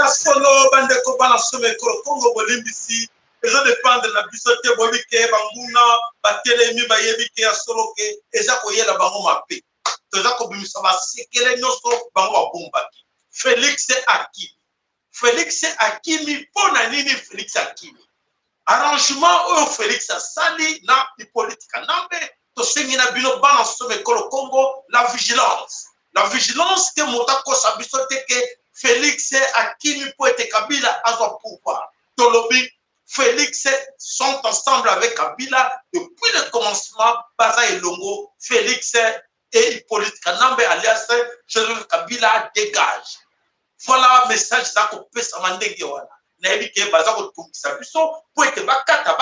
Solo bande ko bana some ko Congo bolimbisi ezo dépendre na biso te bobi ke banguna batelemi bayebi ke ya solo ke eza ko yela bango mape toza ko bimisa ba sekele nyoso bango babumbaki Félix Akimi pona nini Félix Akimi arrangement oyo Félix asali na Hippolyte Kanambe to sengi na bino bana some ko Congo la vigilance que motako sabiso te ke Félix Akimi Poete Kabila a son pouvoir. Tolobi, Félix sont ensemble avec Kabila depuis le commencement. Baza et Longo, Félix et Hippolyte Kanambe alias Joseph Kabila dégage. Voilà le message que vous pouvez s'amender. Nayebi ke baza ko tumisa biso Poete bakata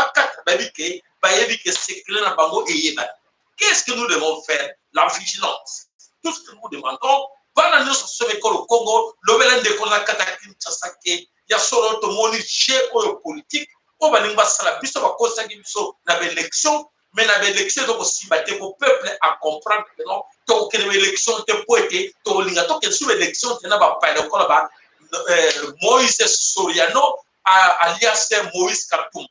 bayebi ke sekele na bango eyeba. Qu'est-ce que nous devons faire? La vigilance. Tout ce que nous demandons. Bana nyonso sobe ko le Congo lobela ndeko na katakin tsasake ya solo to moni che oyo politique o baninga sala biso ba kosaki biso na élection mais na élection donc si baté ko peuple à comprendre que non to que élection te poete to linga to que sous élection te na ba pa ko ba Moïse Soriano alias Moïse Katumbi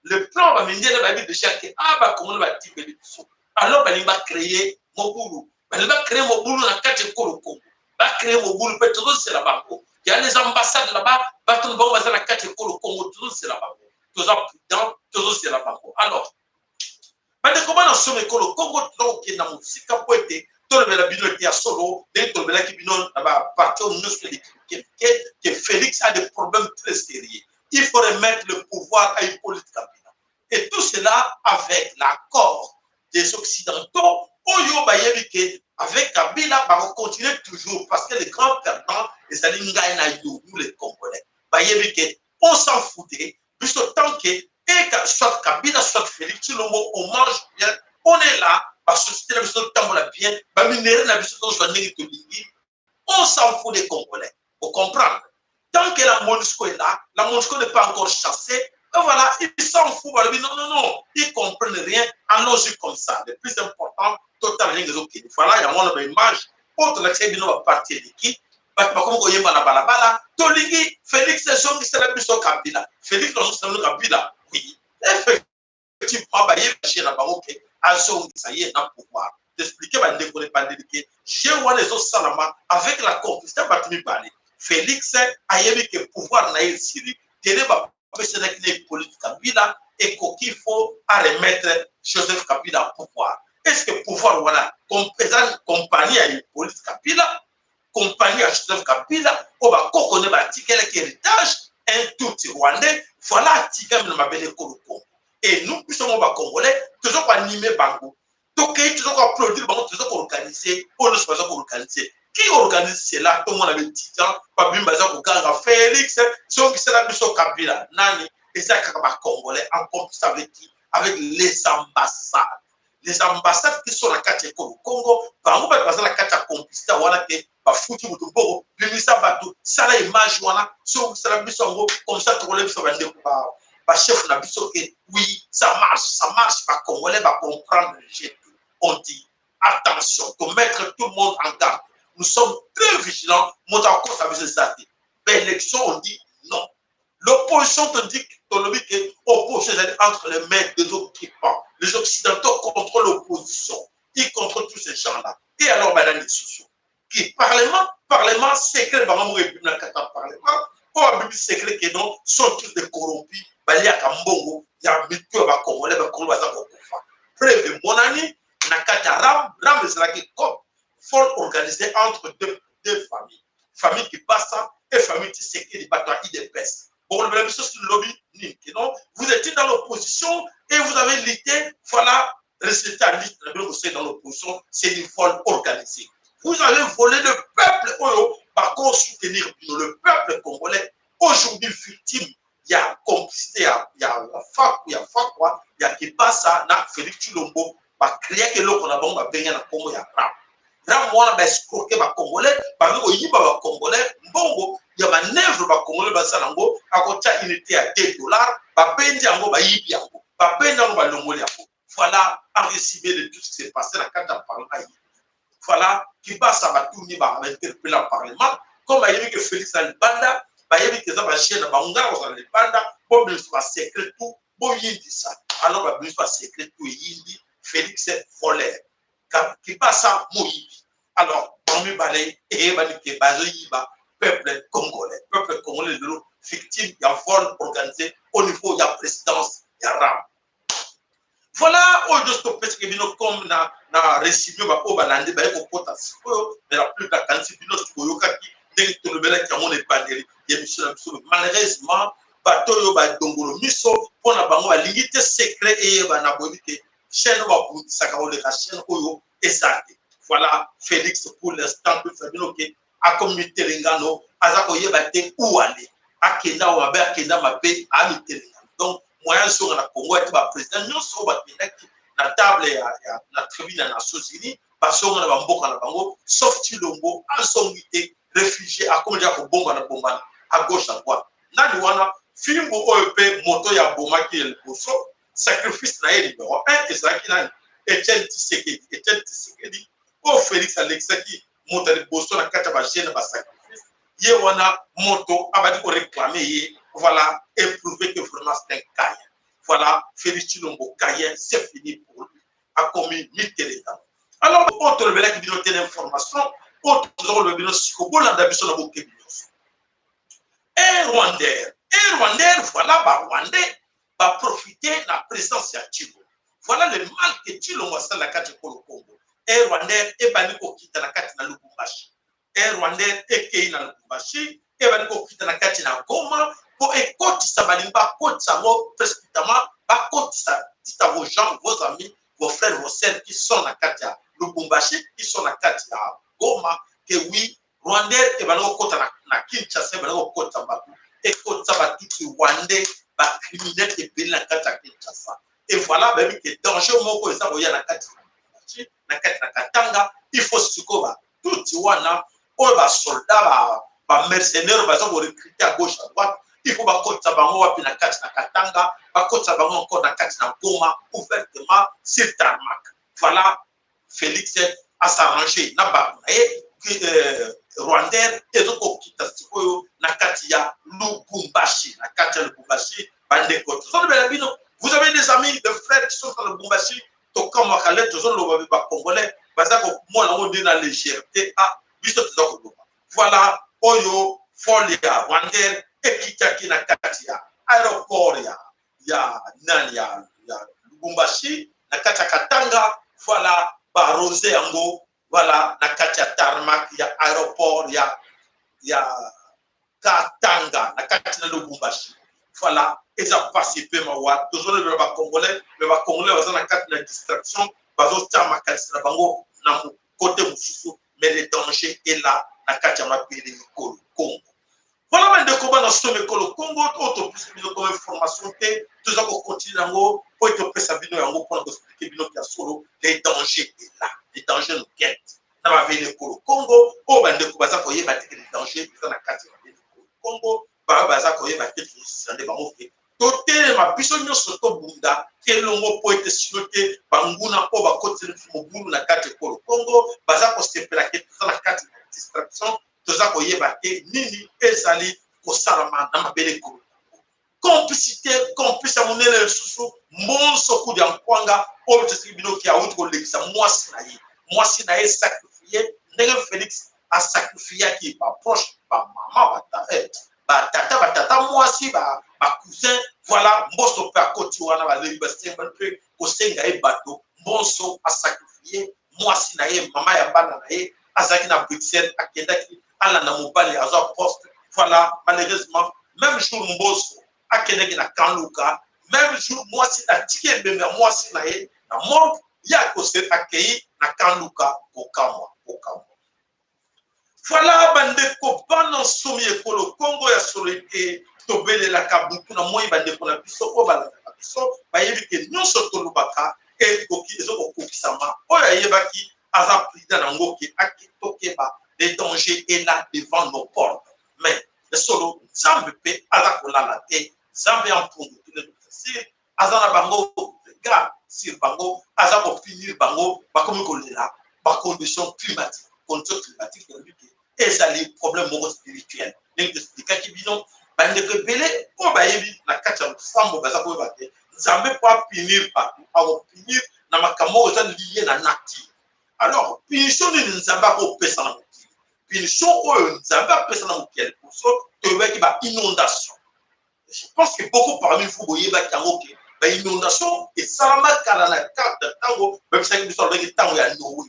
le plan va venir ba déjà que ba comment ba tibeli biso alors baninga créer Mobulu. Il va créer Mobulu dans 4 Congo. Il va créer Mobulu, tout c'est là-bas. Il y a les ambassades là-bas, il va dans 4 Congo, tout c'est là-bas. Tout ça prudent, tout c'est là-bas. Alors, comment on se met le Congo, qui est dans le Sika Poete, tout le monde qui a solo, tout le monde qui est parti au ministre que Félix a des problèmes très sérieux. Il faut remettre le pouvoir à Hippolyte Kabila. Et tout cela avec l'accord des Occidentaux. Avec Kabila, on va continuer toujours parce que les grands perdants, les Alingaïna, nous les Congolais, on s'en foutait, puisque tant que soit Kabila, soit Félix, on mange bien, on est là, parce que bien, on s'en fout des Congolais. Vous comprenez? Tant que la MONUSCO est là, la MONUSCO n'est pas encore chassée, voilà, ils s'en foutent. Non, ils ne comprennent rien en logique comme ça. Le plus important, total rien que voilà, il y a une image, autre l'accès de notre parti d'équipe, comme on y a balabala, Tolingi, Félix Zong, c'est la puissance Kabila. Félix Zong, Kabila, oui. Effectivement, il y a un baroque, ça y est, dans le pouvoir. D'expliquer, on n'est pas délicat. J'ai vu les autres salama avec la complicité, Félix a eu le pouvoir dans Syrie, c'est politique Kabila et qu'il faut remettre Joseph Kabila au pouvoir. Est-ce que pouvoir voilà compagnie à Hippolyte Kabila, compagnie à Joseph Kabila, on va connaître l'article héritage, un tout rwandais, voilà l'article de ma belle Congo. Et nous, puisque on va congolais, toujours animer Bango. Donc, toujours produire Bango, toujours organiser, on ne se pas organiser. Qui organise cela? Tout le monde avait dit, Félix, ceux qui sont là, sur Kabila, Nani, et ça, Congolais, en compétition avec les ambassades. Les ambassades qui sont à la carte Congo, par exemple, parce que la carte compétition, voilà, que, foutu, Bobo, Bimisa Batou, ça la image, voilà, sur la mission, comme ça, tu relèves sur la chef de la mission, oui, ça marche, pas Congolais va comprendre, on dit, attention, pour mettre tout le monde en garde. Nous sommes très vigilants. Mon accord, ça veut dire ça. L'élection, on dit non. L'opposition te dit que l'opposition est entre les mains des occupants. Les Occidentaux contrôlent l'opposition. Ils contrôlent tous ces gens-là. Et alors, madame les sociaux, qui parlement secret, parlement, secret que non, sont tous des corrompus. Il y a Kambongo, il y a Mito, il y a Congolais, il y a Congolais, il y a Congolais. Preuve, mon ami, Nakata Ram, c'est là qui comme. Il faut organiser entre deux familles. Famille qui passe et famille qui sait qu'il y a des baisses. Bon, le même chose sur le lobby, non? Vous étiez dans l'opposition et vous avez lutté, voilà, rester à lutte dans l'opposition, c'est une vol organisée. Vous avez volé le peuple, par contre, soutenir le peuple congolais, aujourd'hui victime. Il y a complicité, il y a FAC, il y a qui passe à Félix Chilombo, par créer que l'on a bon, il y a Congo, il y a Ram. Là, moi, je suis escroqué par Congolais, parce que il y a Congolais, bon, il y a manœuvre par Congolais, à côté unité à $2, par peine, il y a Voilà, en résumé de tout ce qui s'est passé dans le cadre du Parlement. Voilà, qui passe à Batouni, va interpeller le Parlement. Comme il y a que Félix a le banda, il y a que ça va chier dans le banda, bon, il va secret tout, bon, il dit ça. Alors, il va secret tout, il dit Félix est voleur. Qui passe à Moïbi. Alors, on me balaye et il va dire que peuple congolais, victime, il y a vol organisé au niveau de la présidence, il y a RAM. Voilà, aujourd'hui, comme na résumé au balandi, mais la plus la quantité malheureusement, bateau ba dongolo miso pour na bango limite secret et ba na bonité chaîne ba bout sakawole ka chaîne oyo ezate. Voilà, Félix pour l'instant peut faire que a communauté lingano azako yebate où aller akenda wa ba akenda mabe a mitelingano. Donc moyen sur na Congo et ba président nous so ba na table ya na tribune na Nations Unies ba so na ba mboka na bango sauf Chilombo en sommité réfugié à comme dia ko bomba na bomba à gauche à droite. Nani wana film OEP moto ya bomaki el boso sacrifice na ele numéro 1 et ça qui na Etienne Tshisekedi o Félix Alexaki moto el boso na kata ba jeune ba sacrifice ye wana moto abadi ko réclamer ye voilà et prouver que vraiment c'est un caïen. Voilà, Félix Chilombo caïen, c'est fini pour lui. A commis Mitterrand. Alors, autre le qui dit une information, autre le bilan psychobo la d'habitude dans vos cabinets. Un Rwandais, voilà, bah Rwandais va profiter de la présence de Chilombo. Voilà le mal que Chilombo a dans la carte pour le Congo. Un Rwandais est banni au quitter la carte dans le Lubumbashi. Un Rwandais est qui dans le Lubumbashi, est banni au quitter la carte dans Goma. Pour écouter ça, pas côté ça, précipitamment, pas côté ça. Dites à vos gens, vos amis, vos frères, vos sœurs qui sont à Katia, Lubumbashi, qui sont à Katia, Goma, que oui, Rwandais, et ben, on côté na Kinshasa, et ben, on côté ça, et côté ça, va tout Rwandais, va criminel et bien la Katia Kinshasa. Et voilà, ben, que danger, mon ko, ça, voyez, na Katia, na Katanga, il faut se couvrir. Tout, tu vois, on va soldat, va mercenaires, va recruter à gauche, à droite. Il faut que bango wapi na kati na Katanga, bakota bango encore na kati na Goma, ouvertement sur tarmac. Voilà, Félix a s'arrangé na ba Rwandais et donc okita sikoyo na kati ya Lubumbashi, na kati ya Lubumbashi bande koto. Vous avez des amis, des frères qui sont dans le Lubumbashi, to comme Khaled, to zone ba congolais, bazako mo na on dit na légèreté a biso to. Voilà, oyo folia Rwandais ekitaki na kati ya aéroport ya nani ya Lubumbashi na kati ya Katanga, voilà ba rosé yango, voilà na kati ya tarmac ya aéroport ya Katanga na kati na Lubumbashi, voilà eza participer mawa toujours le ba congolais baza na kati na distraction bazo tama kati na bango na côté mususu, mais le danger est là na kati ya mapeli Congo. Voilà, mais de comment dans ce Congo, autre plus comme information, tout ça pour continuer pour être prêt à venir pour expliquer les dangers là, les dangers nous guettent. Dans la ville du Congo, au bande de Kobaza pour y battre les dangers dans la carte du Congo, Baza pour y battre les dangers. Toté ma bisogno soto bunda ke longo po ete silote banguna po ba côté le bulu na carte du Congo, Baza pour se plaquer dans la carte de distraction. Toza koyebate nini ezali kosalama na mabele ko complicité complice monele susu monso ku dia kwanga o tsiki binoki a wuto kolekisa mwasi na ye sacrifier ndenge Félix a sacrifié qui ba proche ba mama ba tata mwasi ba cousin, voilà mboso pe akoti wana ba liberté pe ko senga e bato mboso a sacrifié mwasi na ye mama ya bana na ye azaki na Bruxelles akendaki ala na mobali azo poste. Voilà, malheureusement même jour mboso akendaki na Kanluka, même jour mwasi na tike bembe mwasi na ye na mort ya ko se accueilli na Kanluka okamwa. Voilà bande ko bana somi ekolo Congo ya solité tobele la kabutu na moi bande ko na biso ko bala na biso ba yebi ke nyonso to lubaka e koki ezo ko kisama oya yebaki aza président na ngoki akitoke ba les dangers est là devant nos portes. Mais le solo, Zambé, à la colala, Zambé en pour nous, azana bango regard sur bango azako finir bango bakomi kolela ba condition climatique et ça les problèmes moraux spirituels donc expliquer bino bande que belé ko bayebi na kacha fambo bazako bate nzambe pas finir partout au finir na makamo za lié na nature alors punition ni nzambe ko pesa na mokili punition oyo nzambe pesa na mokili pour ça te weki ba inondation. Je pense que beaucoup parmi vous voyez que l'inondation est salama car la carte de tango même si vous savez que tango ya Noé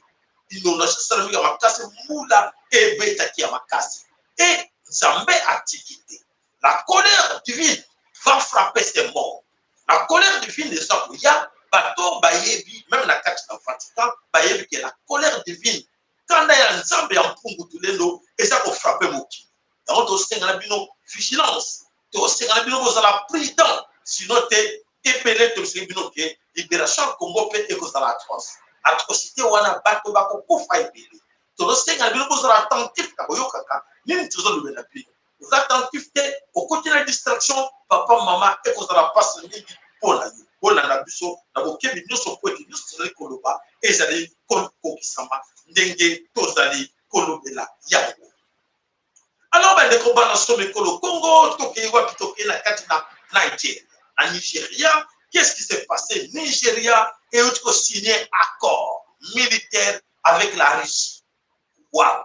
inondation salama ya makasi moula et beta qui a makasi et Nzambe activité la colère divine va frapper ces morts la colère divine de ça il y a bateau bayebi même la carte de Vatican bayebi que la colère divine quand il y a Nzambe en pungu tulendo et ça pour frapper moki donc aussi on a bino vigilance aussi on a bino la prudent sinon t'es épelé tout ce bino que libération Congo peut être cause la atrocité wana bato bako kufa épelé tout aussi on a bino la attentif ka boyokaka nini toujours le benapi vous attentifté au côté de la distraction papa maman et cause la passe nini pour la pour la biso na bokebi nyonso ko eti nyonso zali koloba ezali kokisama ndenge tozali kolobela yango. Alors, ben, des combats dans le Congo, Nigeria, qu'est-ce qui s'est passé? Nigeria est signé accord militaire avec la Russie. Waouh!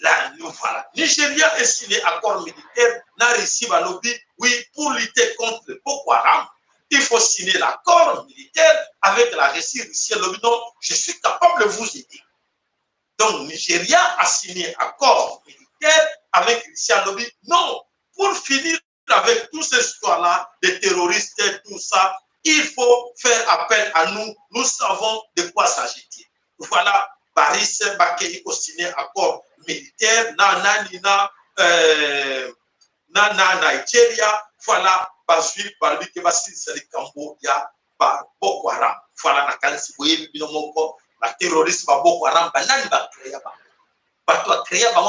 Là, nous voilà. Nigeria est signé accord militaire, la Russie va lobby, oui, pour lutter contre le Boko Haram. Il faut signer l'accord militaire avec la Russie. Russie lobby, non, je suis capable de vous aider. Donc, Nigeria a signé accord militaire avec Christian Lobby. Non, pour finir avec toutes ces histoires-là, des terroristes, tout ça, il faut faire appel à nous. Nous savons de quoi s'agit. Voilà, Baris Bakei a signé accord militaire, Nigeria, voilà, Bazuil, Barbi, Kebasi, c'est Cambodia, Boko Haram. Voilà, Nakalsi, Boye, Binomoko. La terrorisme va Boko Haram,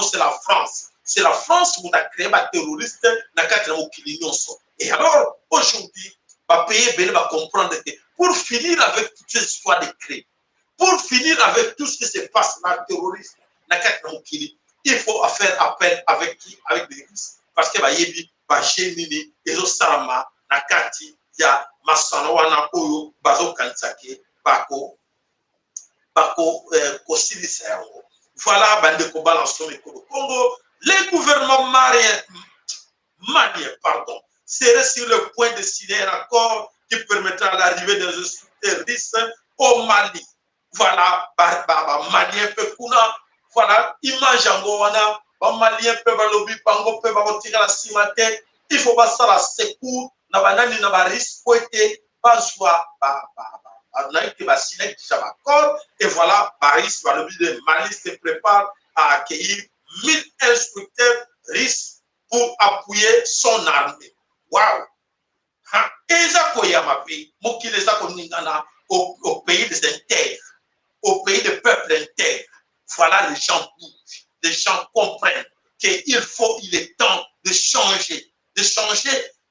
c'est la France. C'est la France qui a créé les terroristes et alors, aujourd'hui, le pays va comprendre que pour finir avec toutes ces histoires de créer, pour finir avec tout ce qui se passe dans le terrorisme, il faut faire appel avec qui? Avec les Russes. Parce que Bayebi, Bachémini, Ezo Sarama, Nakati, Ya, Masanawana, Oyo, Bazo Kansake, Bako. Voilà, bande combat dans le Congo. Les gouvernements maliens, seraient sur le point de signer un accord qui permettra l'arrivée des terroristes au Mali. Voilà, Malien peut kuna, voilà, image en Gowana, Malien peut lobby, Pango peut retirer la cimetière. Il faut pas ça la secours, n'a pas nani n'a pas risque, pas joie, et voilà, Paris, le but de Mali se prépare à accueillir 1000 instructeurs russes pour appuyer son armée. Waouh! Et ça, au pays des intègres, au pays des peuples intègres, voilà, les gens bougent, les gens comprennent il est temps de changer,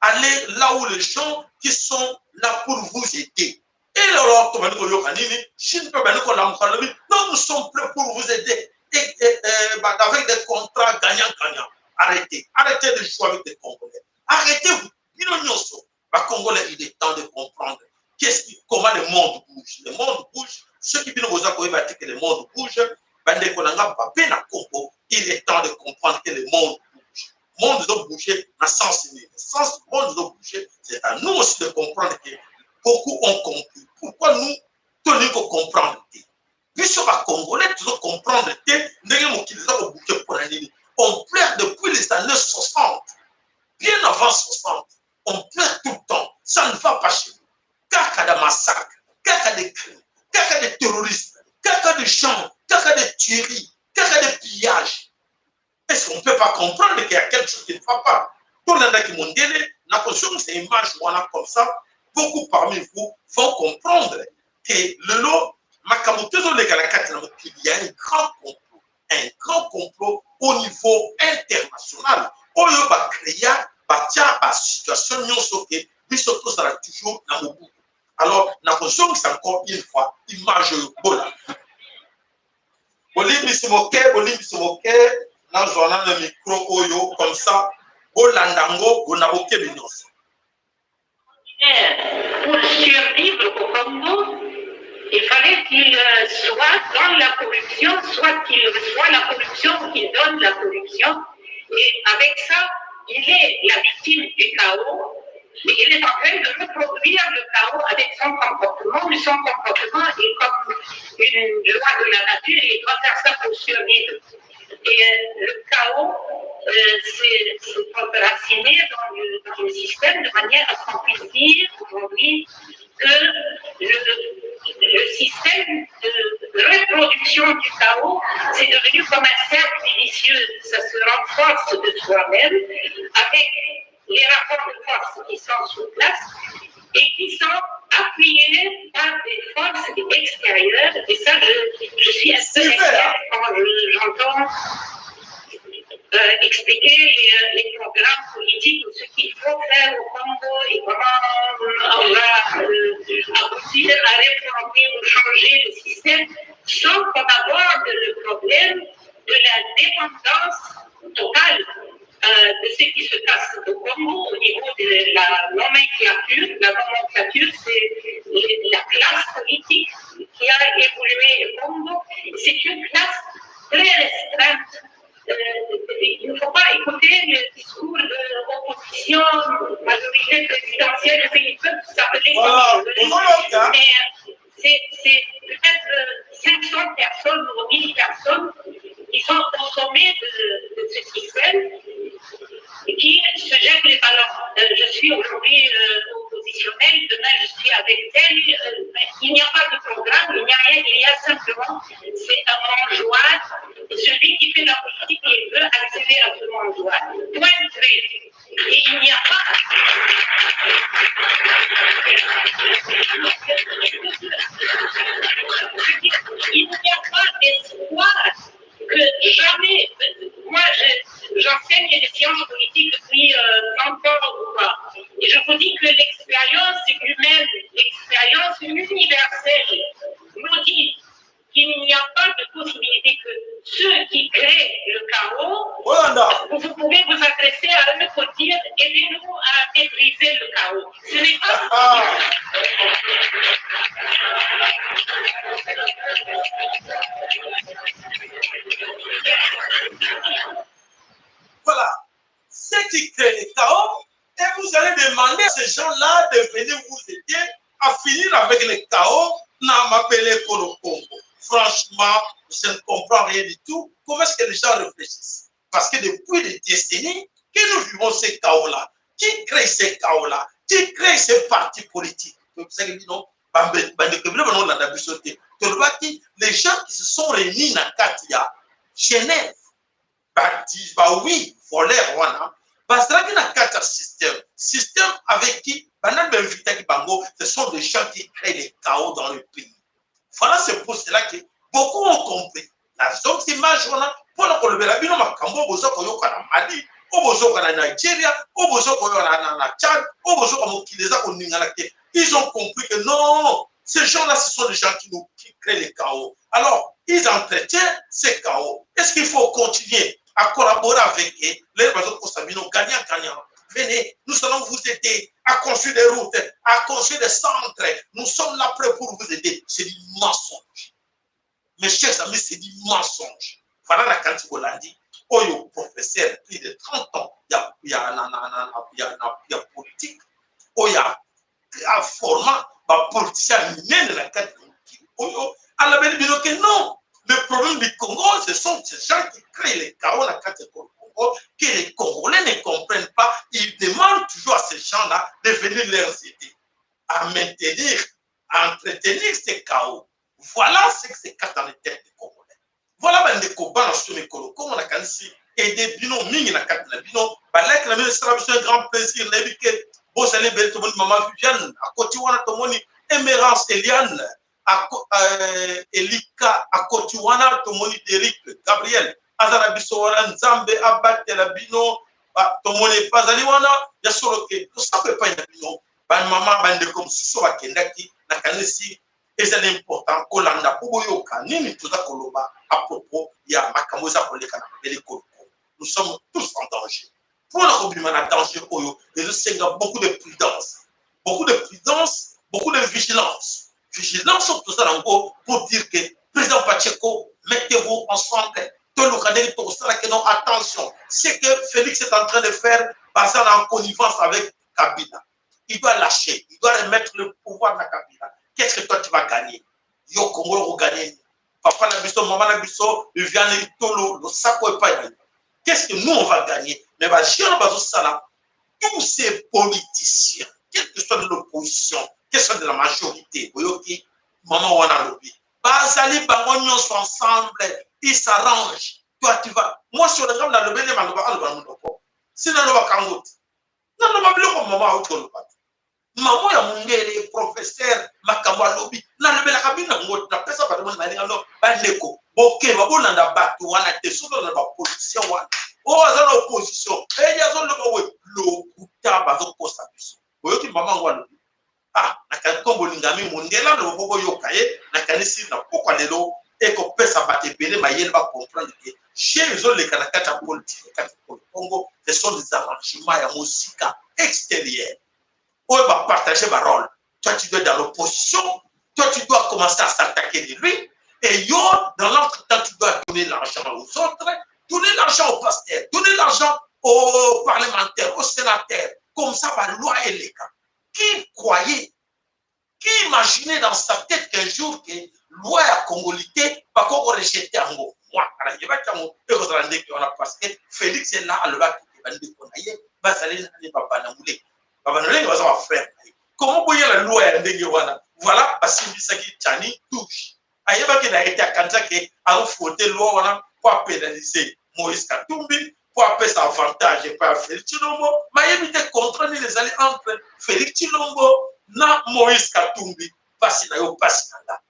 aller là où les gens qui sont là pour vous aider. Et alors, non, nous sommes prêts pour vous aider. Avec des contrats gagnant-gagnant. Arrêtez de jouer avec des Congolais. Arrêtez-vous. Congolais, il est temps de comprendre comment le monde bouge. Le monde bouge. Ceux qui viennent vous accompagner que le monde bouge, il est temps de comprendre que le monde bouge. Le monde doit bouger dans le sens unique. Le sens du monde doit bouger. C'est à nous aussi de comprendre que beaucoup ont compris. Pourquoi nous tenons qu'à comprendre? Puisque les Congolais toujours comprendre on pleure depuis les années 60, bien avant 60, on pleure tout le temps. Ça ne va pas chez nous. Caca de massacre, caca de crimes, caca de terrorisme, caca de gens, caca de tueries, caca de pillages. Est-ce qu'on ne peut pas comprendre qu'il y a quelque chose qui ne va pas? Tout le monde qui m'a dit, la conscience, c'est une image comme ça. Beaucoup parmi vous vont comprendre que le lot, il y a un grand complot au niveau international. On va créer batia ba situation nyonso ke biso tozala toujours na mobutu. Alors nakozongisa encore une fois image bola bolimbisi moke nazwana na micro oyo comme ça bolandango bona bokebi nyonso. Pour survivre au Congo, il fallait qu'il soit dans la corruption, soit qu'il reçoit la corruption ou qu'il donne la corruption. Et avec ça, il est la victime du chaos. Et il est en train de reproduire le chaos avec son comportement. Mais son comportement est comme une loi de la nature et il doit faire ça pour survivre. Et le chaos s'est enraciné dans le système de manière à ce qu'on puisse dire aujourd'hui que le système de reproduction du chaos, c'est devenu comme un cercle vicieux. Ça se renforce de soi-même avec les rapports de force qui sont sur place et qui sont appuyés par des forces extérieures. Et ça, je suis un peu inquiète quand j'entends expliquer les programmes politiques, ce qu'il faut faire au Congo et comment on va aboutir à réformer ou changer le système, sans qu'on aborde le problème de la dépendance totale de ce qui se passe au Congo au niveau de la nomenclature. La nomenclature, c'est la classe politique qui a évolué au Congo. C'est une classe très restreinte. Il ne faut pas écouter le discours de l'opposition, majorité présidentielle, ils peuvent s'appeler comme mais c'est peut-être 500 personnes ou 1000 personnes qui sont au sommet de ce système et qui se jettent les ballons. Je suis aujourd'hui oppositionnel, demain je suis avec tel. Il n'y a pas de programme, il n'y a rien, il y a simplement, c'est un mangeoire. Celui qui fait la politique, il veut accéder à ce mangeoire. Point trait. Et il n'y a pas. Il n'y a pas d'espoir que jamais. Moi, j'enseigne les sciences politiques depuis 30 ans ou quoi. Et je vous dis que l'expérience humaine, l'expérience universelle nous dit qu'il n'y a pas de possibilité que ceux qui créent le chaos, vous pouvez vous adresser à eux pour dire aidez-nous à maîtriser le chaos. Ce n'est pas Voilà, ceux qui créent le chaos, et vous allez demander à ces gens-là de venir vous aider à finir avec le chaos dans ma belle Congo. Franchement, je ne comprends rien du tout. Comment est-ce que les gens réfléchissent? Parce que depuis des décennies que nous vivons ces chaos-là, qui crée ces chaos-là, qui crée ces partis politiques? Les gens qui se sont réunis dans Katia, Genève, disent bah oui, voler wana. Parce que dans Katia système avec qui, ce sont des gens qui créent les chaos dans le pays. Voilà, c'est pour cela que beaucoup ont compris. La zone image, pour le Bélabino, Makambo, Bozo, Koyoka, na Mali, Obozo, na Nigeria, Obozo, na Tchad, Obozo, ils ont compris que non, ces gens-là, ce sont des gens qui créent les chaos. Alors, ils entretiennent ces chaos. Est-ce qu'il faut continuer à collaborer avec eux, les Bazo Kosabino, gagnant? Venez, nous allons vous aider à construire des routes, à construire des centres. Nous sommes là prêts pour vous aider. C'est du mensonge. Mes chers amis, c'est du mensonge. Voilà la quantité de l'andi. Oh, le professeur, plus de 30 ans, il y a politique. Oh, il y a un format, politicien, il la quantité. Oh, à la belle que non. Le problème du Congo, ce sont ces gens qui créent les chaos dans la quantité Congo, que les Congolais ne comprennent pas. Ils demandent toujours à ces gens-là de venir leur aider à maintenir, à entretenir ces chaos. Voilà ce que c'est casse dans les têtes des Congolais. Voilà les combats dans ce mécolo. Comme on a quasi aidé Bino, Ming na carte na Bino, balak la ministre, c'est un grand plaisir. L'évêque, vous allez ver tout le monde, maman Viviane, à côté wana tomoni, Emerance Eliane, Elika, à côté wana tomoni Eric, Gabriel, Azarabiso wana Nzambe, Abate la Bino, tomoni bazali wana ya solo ke tosape epai na bino bamama bandeko mosusu bakendaki nakanisi ezali important kolanda mpo boyoka nini toza koloba à propos ya makambo eza koleka na mabele koloko. Nous sommes tous en danger. Pour la kobima na danger oyo ezosenga beaucoup de prudence, beaucoup de vigilance. Vigilance sur tout ça pour dire que président Pacheco, mettez-vous ensemble. Attention, c'est que Félix est en train de faire basé en connivence avec Kabila. Il doit lâcher, il doit remettre le pouvoir à Kabila. Qu'est-ce que toi tu vas gagner? Yo Congo va gagner. Papa Nabiso, maman Nabiso, il vient de Tolo, le sako et pas. Qu'est-ce que nous on va gagner? Mais tous ces politiciens, quelle que soit de l'opposition, quelle que soit de la majorité, maman wana lobi. Bazali bangonyo sont ensemble, ils s'arrangent. Toi tu vas. Moi sur le gramme dans le bébé si dans le kangout. Non, non, maman maman ya mungere professeur makamwa lobi na le bela kabina ngot na pesa ba demande na ngalo ba ndeko boke ba bolanda bato wana te solo na ba position wana o azana opposition e ya zo lo kuta ba zo posa biso oyoki mama ngwa lobi na ka kombo lingami mundela no bobo yokaye na kanisi na pokwa lelo e ko pesa ba te bele ba yel ba comprendre que chez les autres les kanakata politique kata Congo ce sont des arrangements ya musika extérieur. On va partager ma rôle. Toi, tu dois être dans l'opposition. Toi, tu dois commencer à s'attaquer de lui. Et yo, dans l'entretemps, tu dois donner l'argent aux autres, donner l'argent aux pasteurs, donner l'argent aux parlementaires, aux sénateurs. Comme ça, la loi est les cas. Qui croyait, qui imaginait dans sa tête qu'un jour que loi à congolité va qu'on rejeter en gros. Moi, parce que Félix est là, le va quitter, va s'aller dans les comment vous voyez la loi voilà parce que ça qui tchani touche ayeba qui n'a été à Kanzake a fauté loi pour pénaliser Moïse Katumbi pour appeler ça avantage et pas Félix Tshilombo mais il était contraint les aller entre Félix Tshilombo na Moïse Katumbi parce na yo passe là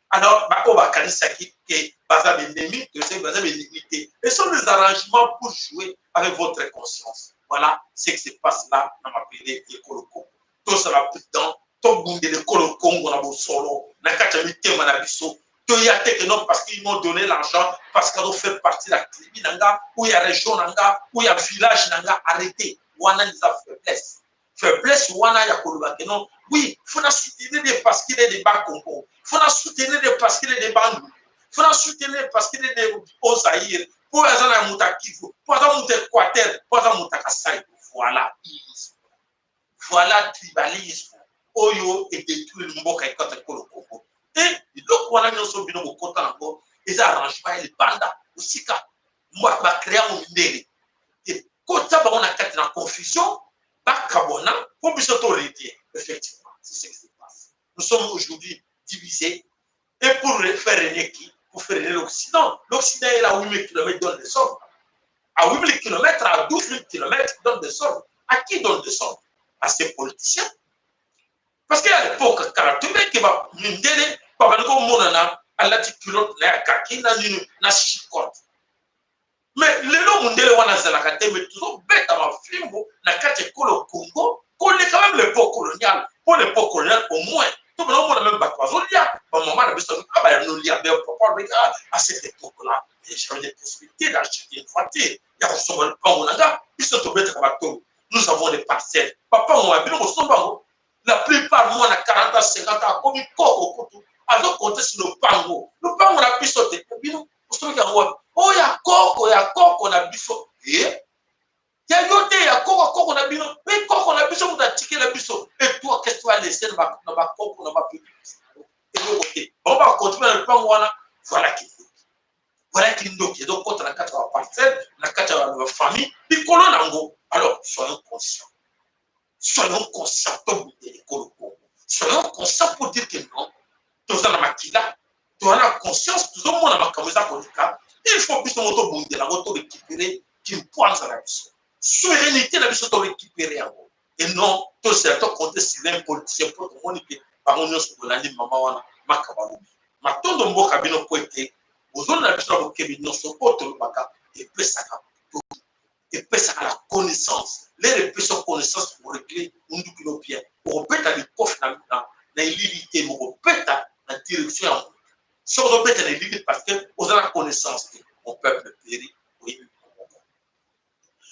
alors ba ko ba kanisa qui que baza ennemi que c'est baza limité et sont des arrangements pour jouer avec votre conscience. Voilà ce qui se passe là dans ma pays de Koloko. Tout ça va dedans, tout le monde de Koloko, on a beau solo, on a qu'à mettre mon abisso, tout y a que non parce qu'ils m'ont donné l'argent, parce qu'ils ont fait partie de la tribu Nanga, où il y a région Nanga, où il y a village Nanga, arrêtez. Wana les a faiblesse. Faiblesse, Wana ya Koluba, non. Oui, il faut la soutenir parce qu'il est des bas Congo. Il faut la soutenir parce qu'il est des bandits. Il faut la soutenir parce qu'il est des Osaïr. Pour exemple, à Moutakivu, pour exemple, Équateur, pour exemple, Moutakasai. Voilà, voilà, tribalisme. Oyo et détruire le Mboka et Kota Koloko. Et donc, on a mis au bino au Kota encore, les arrangements et les bandas. Aussi, moi, je vais créer mon idée. Et quand on a fait la confusion, Bakabona, pour se torrédier. Effectivement, c'est ce qui se passe. Nous sommes aujourd'hui divisés. Et pour faire régner qui? Pour faire régner l'Occident. L'Occident est à 8000 km donne des ordres. À 8000 km, à 12 000 km donne des ordres. À qui donne des ordres? À ces politiciens. Parce qu'à l'époque, quand tu mets qui va nous donner, pas de monana, à la culotte, à kaki, na chicote. Mais les gens qui ont dit que mais toujours bête à ma film, na kate kolo Congo, qu'on est quand même l'époque coloniale. Pour l'époque coloniale, au moins. Tout le monde a même pas de lien. Maman a besoin de nous lire à cette époque-là. J'avais des possibilités d'acheter une voiture. Il y a un pango, nous avons des parcelles. Papa, on a bien la plupart, moi, on a 40 ans, 50 ans, comme il court, alors compter sur le pango. Le pango, on a pu sauter. Oh, il y a coco, on a pu sauter. Il y a yoté, il y a coco, on a pu sauter. Mais coco, on a pu sauter, on a tiqué la biseau. Et toi, qu'est-ce que tu vas laisser dans ma coco, on n'a pas pu sauter. On va continuer le pango, voilà qui est. Voilà qui est. Donc, quand on a 4 parcelles, on a 4 familles, puis colon nango. Alors, soyons conscients. Soyons conscients, soyons conscients pour dire que non, tout ça, tu as la conscience, tout le monde a la il faut plus de la moto récupérer, qui pense à la mission. Souveraineté, la mission de récupérer. Et non, tout ça, tu comptes sur un politicien pour te montrer par mon nom sur l'année, maman, ma cabanou. Ma ton de mon cabine pour être, aux zones de la mission de Kébignon, son pote, le baca, et puis ça. et pesa à la connaissance. Les repêches connaissance pour régler un document bien. Pour répéter les coffres dans l'illimité, pour répéter la direction. Si on répète les limites parce qu'on a la connaissance que mon peuple périt. Oui.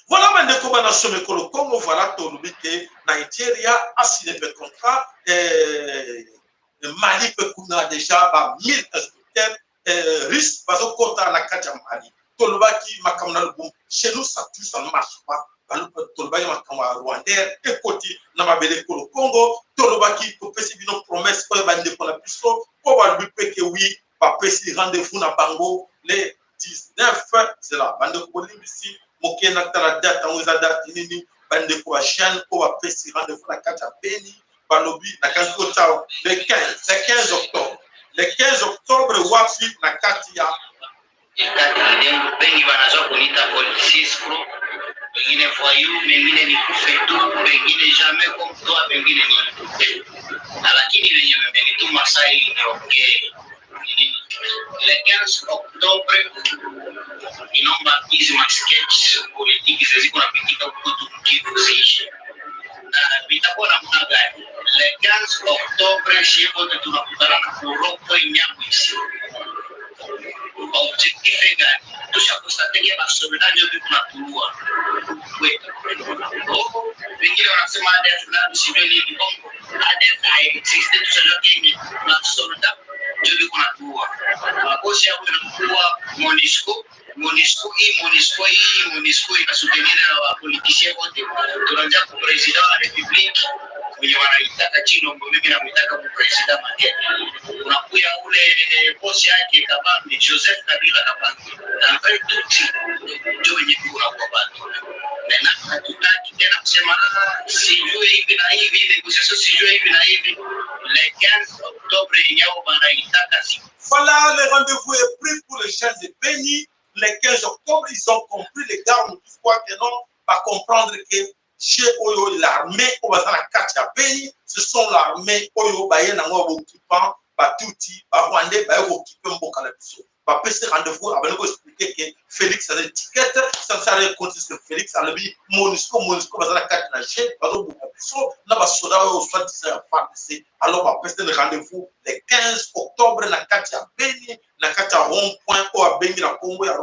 Voilà, maintenant, comment on a le Congo, voilà, tout le monde que Nigeria a signé le contrat. Le Mali peut déjà 1000 inspecteurs risques parce qu'on compte à la carte Mali. Tout le monde qui m'a comme le bon. Chez nous, ça ne marche pas. Tout le monde qui m'a comme Rwandais, et côté, n'a pas belé pour le Congo. Tout le monde qui peut faire une promesse pour la puissance, pour lui dire que oui, va faire rendez-vous dans Bango les 19, c'est là. Bande ici, moké na la date, on a date nini, bande ko Chine, ko va faire rendez-vous la carte Beni, balobi na kanko tao le 15 octobre. Le 15 octobre, wapi na kati ya wengi wanajua kunita policisco, wengine voyou, wengine ni kufetu, wengine jamais comme toi, wengine ni lakini wenye mmenituma saa hii niongee. Le 15 octobre inomba hizi sketch politiki zilizo kunapitika huko tukivuzishi na vitakuwa namna gani? Le 15 octobre wote tunakutana na Kuroko Nyamwisi. Objectif gani? Tushakustategia basoda ndio tunaturua. Wengine wanasema ADF na sivyo ni Kongo. ADF haexiste, tushajua basoda ndio tunaturua. Makosi yao yanakuwa MONUSCO inasutenir na wapolitisia wote. Tunaanza kwa president wa republique mwenye wanaitaka Chilombo, mimi namuitaka kwa president Makete. Unakuya ule bosi yake Kabambi, Joseph Kabila Kabambi. Na mbele tuti ndio wenye kuna kwa watu. Na hatutaki tena kusema sijui hivi na hivi, negotiation sijui hivi na hivi. Le 15 octobre yao wanaitaka siku. Voilà, le rendez-vous est pris pour les jeunes de Béni. Le 15 octobre, ils ont compris, les gars, on croit que non, va comprendre que chez Oyo, l'armée, au bazar la carte à Béni, ce sont l'armée Oyo, Bayen, en occupant, Batouti, Rwandais, Bayen, occupant Mbokalabiso. Va passer rendez-vous, avant de vous expliquer que Félix a des étiquettes, ça ne s'arrête compte que Félix a le dit, MONUSCO, bazar la carte à G, Bayen, Mbokalabiso, n'a pas soda, au soit disant, alors, va passer le rendez-vous le 15 octobre, na carte à Béni, na kati ya rond-point oyo abengi na Congo ya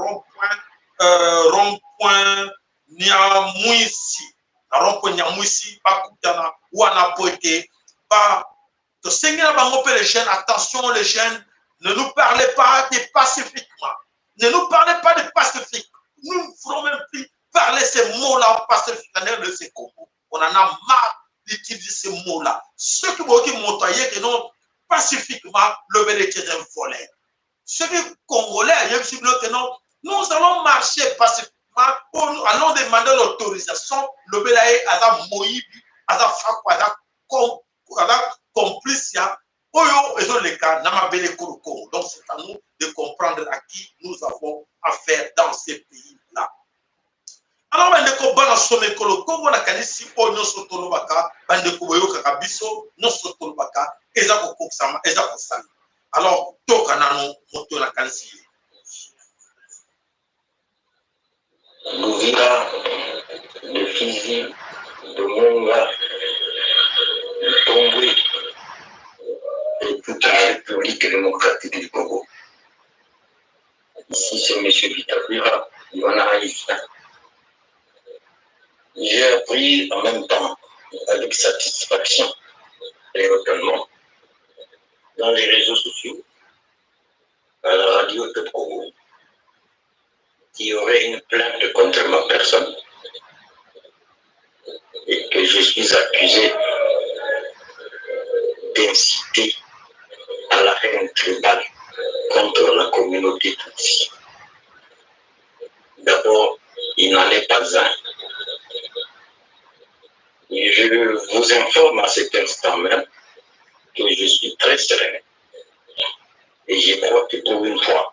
rond-point Nyamwisi. Na rond-point Nyamwisi bakutana wana po ete tosengi na bango mpe les jeunes, attention les jeunes, ne nous parlez pas de pacifiquement. Ne nous parlez pas de pacifique. Nous ne voulons même plus parler ces mots-là pacifiquement de ces Congo. On en a marre d'utiliser ces mots-là. Ceux qui m'ont montré que non, pacifiquement, le bel était un voleur. Ceux qui Congolais, nous allons marcher pacifiquement, nous allons demander l'autorisation. Le Bélaé a Moïbi, a Fakwa, a complice, Oyo, et dans les cas, Namabele Kongo. Donc c'est à nous de comprendre à qui nous avons affaire dans ces pays-là. Alors, bandeko bana some kolo Congo na kanisi o nyoso tolobaka, bandeko boyoka kabiso, nyoso tolobaka, eza kokosama, eza kosala. Alors, toka nano moto na kanisi. Louvira, de Fizi, de Monga, de Tomboué et toute la République démocratique du Congo. Ici, c'est M. Vitabira, Yona Haïsta. J'ai appris en même temps, avec satisfaction et étonnement, dans les réseaux sociaux, à la radio de Congo, qu'il y aurait une plainte contre ma personne et que je suis accusé d'inciter à la haine tribale contre la communauté Tutsi. D'abord, il n'en est pas un. Et je vous informe à cet instant même que je suis très serein. Et je crois que pour une fois,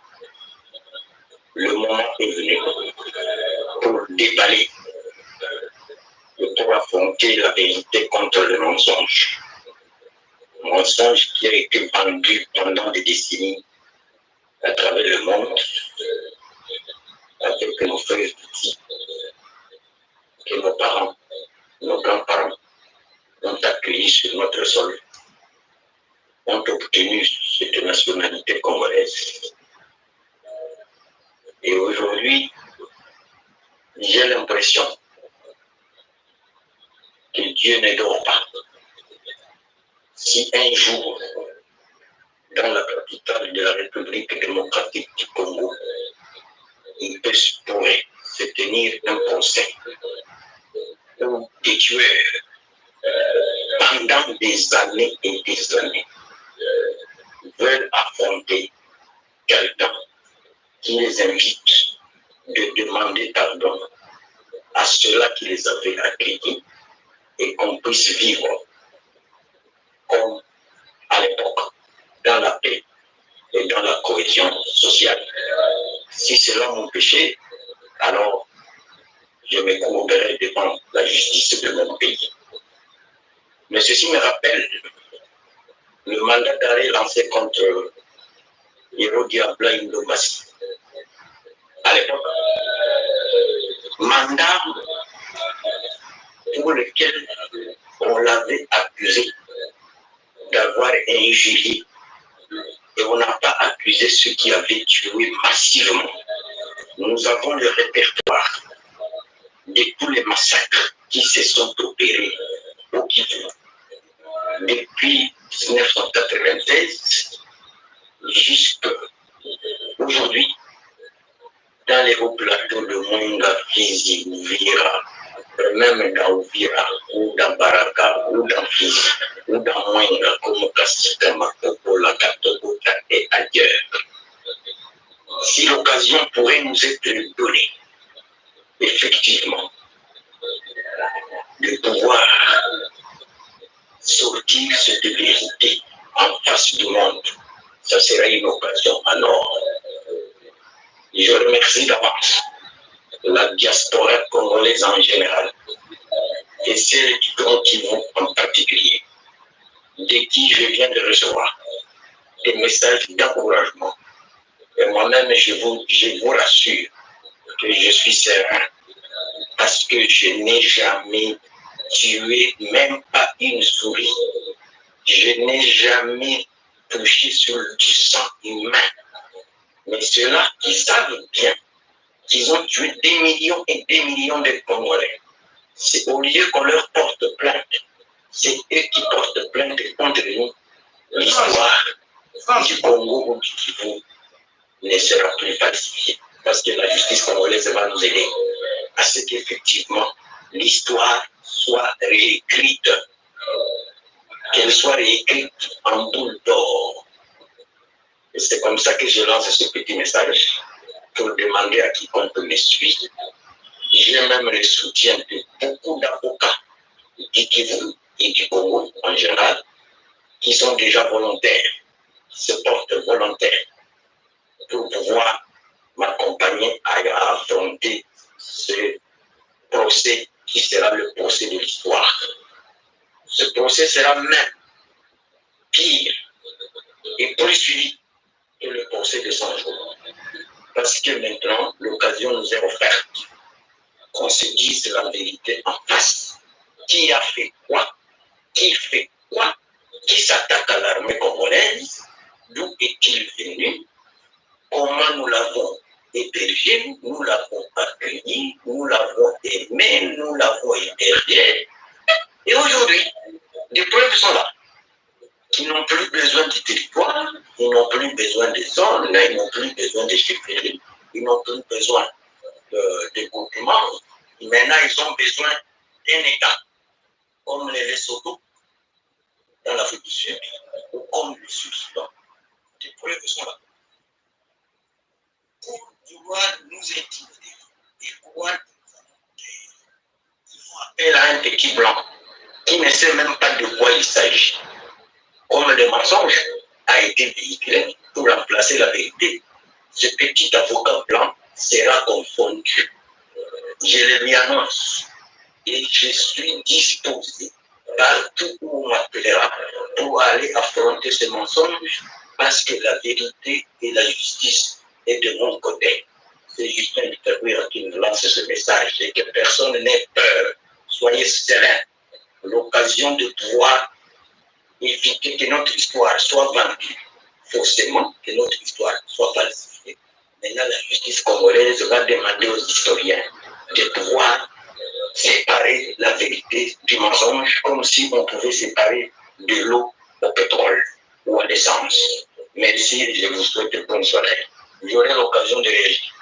le moment est venu pour déballer et pour affronter la vérité contre le mensonge. Mensonge qui a été vendu pendant des décennies à travers le monde avec nos frères petits. que nos parents, nos grands-parents ont accueilli sur notre sol, ont obtenu cette nationalité congolaise. Et aujourd'hui, j'ai l'impression que Dieu ne dort pas. Si un jour, dans la capitale de la République démocratique du Congo, il pourrait se tenir un procès où des tueurs, pendant des années et des années, veulent affronter quelqu'un qui les invite de demander pardon à ceux-là qui les avaient accueillis et qu'on puisse vivre comme à l'époque, dans la paix et dans la cohésion sociale. Si c'est là mon péché, alors je me courberai devant la justice de mon pays. Mais ceci me rappelle le mandat d'arrêt lancé contre Hérodiabla Indomassi. À l'époque, mandat pour lequel on l'avait accusé d'avoir injurié et on n'a pas accusé ceux qui avaient tué massivement. Nous avons le répertoire de tous les massacres qui se sont opérés au Kivu depuis 1996 jusqu'à aujourd'hui dans les hauts plateaux de Mwenga, Fizi, Uvira, même dans Uvira, ou dans Baraka, ou dans Fizi, ou dans Mwenga, comme Kassika, Makopola, Katogota et ailleurs. Si l'occasion pourrait nous être donnée, effectivement, de pouvoir sortir cette vérité en face du monde, ça serait une occasion en or. Je remercie d'avance la diaspora congolaise en général et celle du Grand Kivu en particulier, de qui je viens de recevoir des messages d'encouragement. Et moi-même, je vous rassure que je suis serein parce que je n'ai jamais tué même pas une souris. Je n'ai jamais touché sur du sang humain. Mais ceux-là qui savent bien qu'ils ont tué des millions et des millions de Congolais, c'est au lieu qu'on leur porte plainte, c'est eux qui portent plainte contre nous. L'histoire du Congo ou du Kivu ne sera plus falsifiée parce que la justice congolaise va nous aider à ce qu'effectivement l'histoire soit réécrite, qu'elle soit réécrite en boule d'or. Et c'est comme ça que je lance ce petit message pour demander à quiconque me suit. J'ai même le soutien de beaucoup d'avocats du Kivu et du Congo en général qui sont déjà volontaires, qui se portent volontaires pour pouvoir m'accompagner à affronter ce procès qui sera le procès de l'histoire. Ce procès sera même pire et plus suivi que le procès de 100 jours. Parce que maintenant, l'occasion nous est offerte qu'on se dise la vérité en face. Qui a fait quoi? Qui fait quoi? Qui s'attaque à l'armée congolaise? D'où est-il venu? Comment nous l'avons hébergé? Nous l'avons accueilli, nous l'avons aimé, nous l'avons hébergé. Et aujourd'hui, des preuves sont là. Qui n'ont plus besoin du territoire, ils n'ont plus besoin des zones, ils n'ont plus besoin des chefferies, ils n'ont plus besoin des groupements. Maintenant, ils ont besoin d'un État, comme les Lesotho dans l'Afrique du Sud, ou comme le Sud-Soudan. Des preuves sont là. Pour vouloir nous intimider et pouvoir nous amonter, ils font appel à un petit blanc qui ne sait même pas de quoi il s'agit. Comme le mensonge a été véhiculé pour remplacer la vérité, ce petit avocat blanc sera confondu. Je le lui annonce et je suis disposé partout où on m'appellera pour aller affronter ce mensonge parce que la vérité et la justice est de mon côté. C'est c'est Justin Bitakwira qui nous lance ce message, c'est que personne n'ait peur. Soyez sereins. L'occasion de pouvoir éviter que notre histoire soit vendue, forcément que notre histoire soit falsifiée. Maintenant, la justice congolaise va demander aux historiens de pouvoir séparer la vérité du mensonge comme si on pouvait séparer de l'eau au pétrole ou à l'essence. Merci, je vous souhaite bonne soirée. J'aurai l'occasion de réagir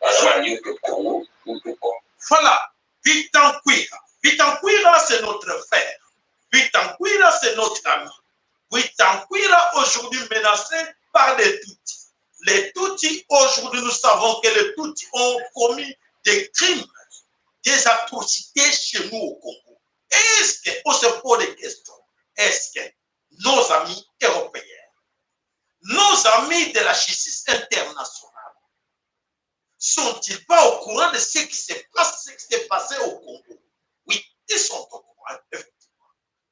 à la manière que Congo ou de Congo. Voilà, Bitakwira. Bitakwira, c'est notre frère. Bitakwira, c'est notre ami. Bitakwira, aujourd'hui menacé par les Tutsis. Les Tutsis, aujourd'hui, nous savons que les Tutsis ont commis des crimes, des atrocités chez nous au Congo. Est-ce qu'on se pose des questions? Est-ce que nos amis européens, nos amis de la justice internationale, sont-ils pas au courant de ce qui se passe, ce qui s'est passé au Congo? Oui, ils sont au courant, effectivement.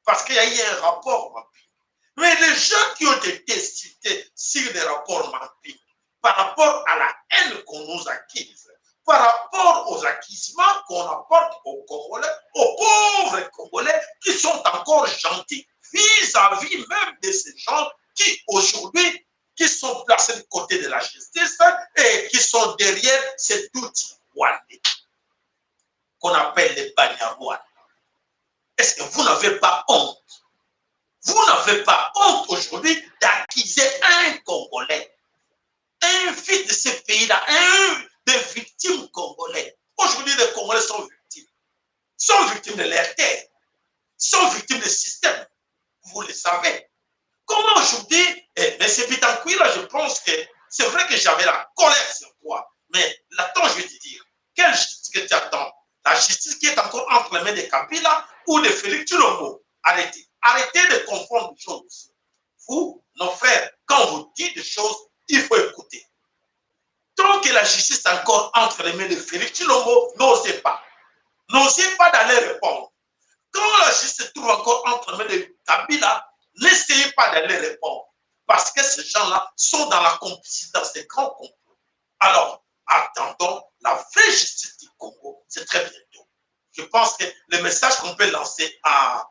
Parce qu'il y a eu un rapport mapping. Mais les gens qui ont été cités sur les rapports mapping, par rapport à la haine qu'on nous acquise, par rapport aux acquissements qu'on apporte aux Congolais, aux pauvres Congolais qui sont encore gentils vis-à-vis même de ces gens qui aujourd'hui qui sont placés du côté de la justice et qui sont derrière ces outils Rwandais qu'on appelle les Banyarwanda. Est-ce que vous n'avez pas honte? Vous n'avez pas honte aujourd'hui d'accuser un Congolais, un fils de ce pays-là, un des victimes congolais. Aujourd'hui, les Congolais sont victimes de leur terre, sont victimes du système. Vous le savez. Comment aujourd'hui, M. Bitakwira, je pense que c'est vrai que j'avais la colère sur toi, mais attends, je vais te dire, quelle justice que tu attends? La justice qui est encore entre les mains de Kabila ou de Félix Tshilombo? Arrêtez. Arrêtez de confondre les choses. Vous, nos frères, quand vous dites des choses, il faut écouter. Tant que la justice est encore entre les mains de Félix Tshilombo, n'osez pas. N'osez pas d'aller répondre. Quand la justice se trouve encore entre les mains de Kabila, n'essayez pas d'aller répondre. Parce que ces gens-là sont dans la complicité, dans ces grands complots. Alors, attendons la vraie justice du Congo. C'est très bientôt. Je pense que le message qu'on peut lancer à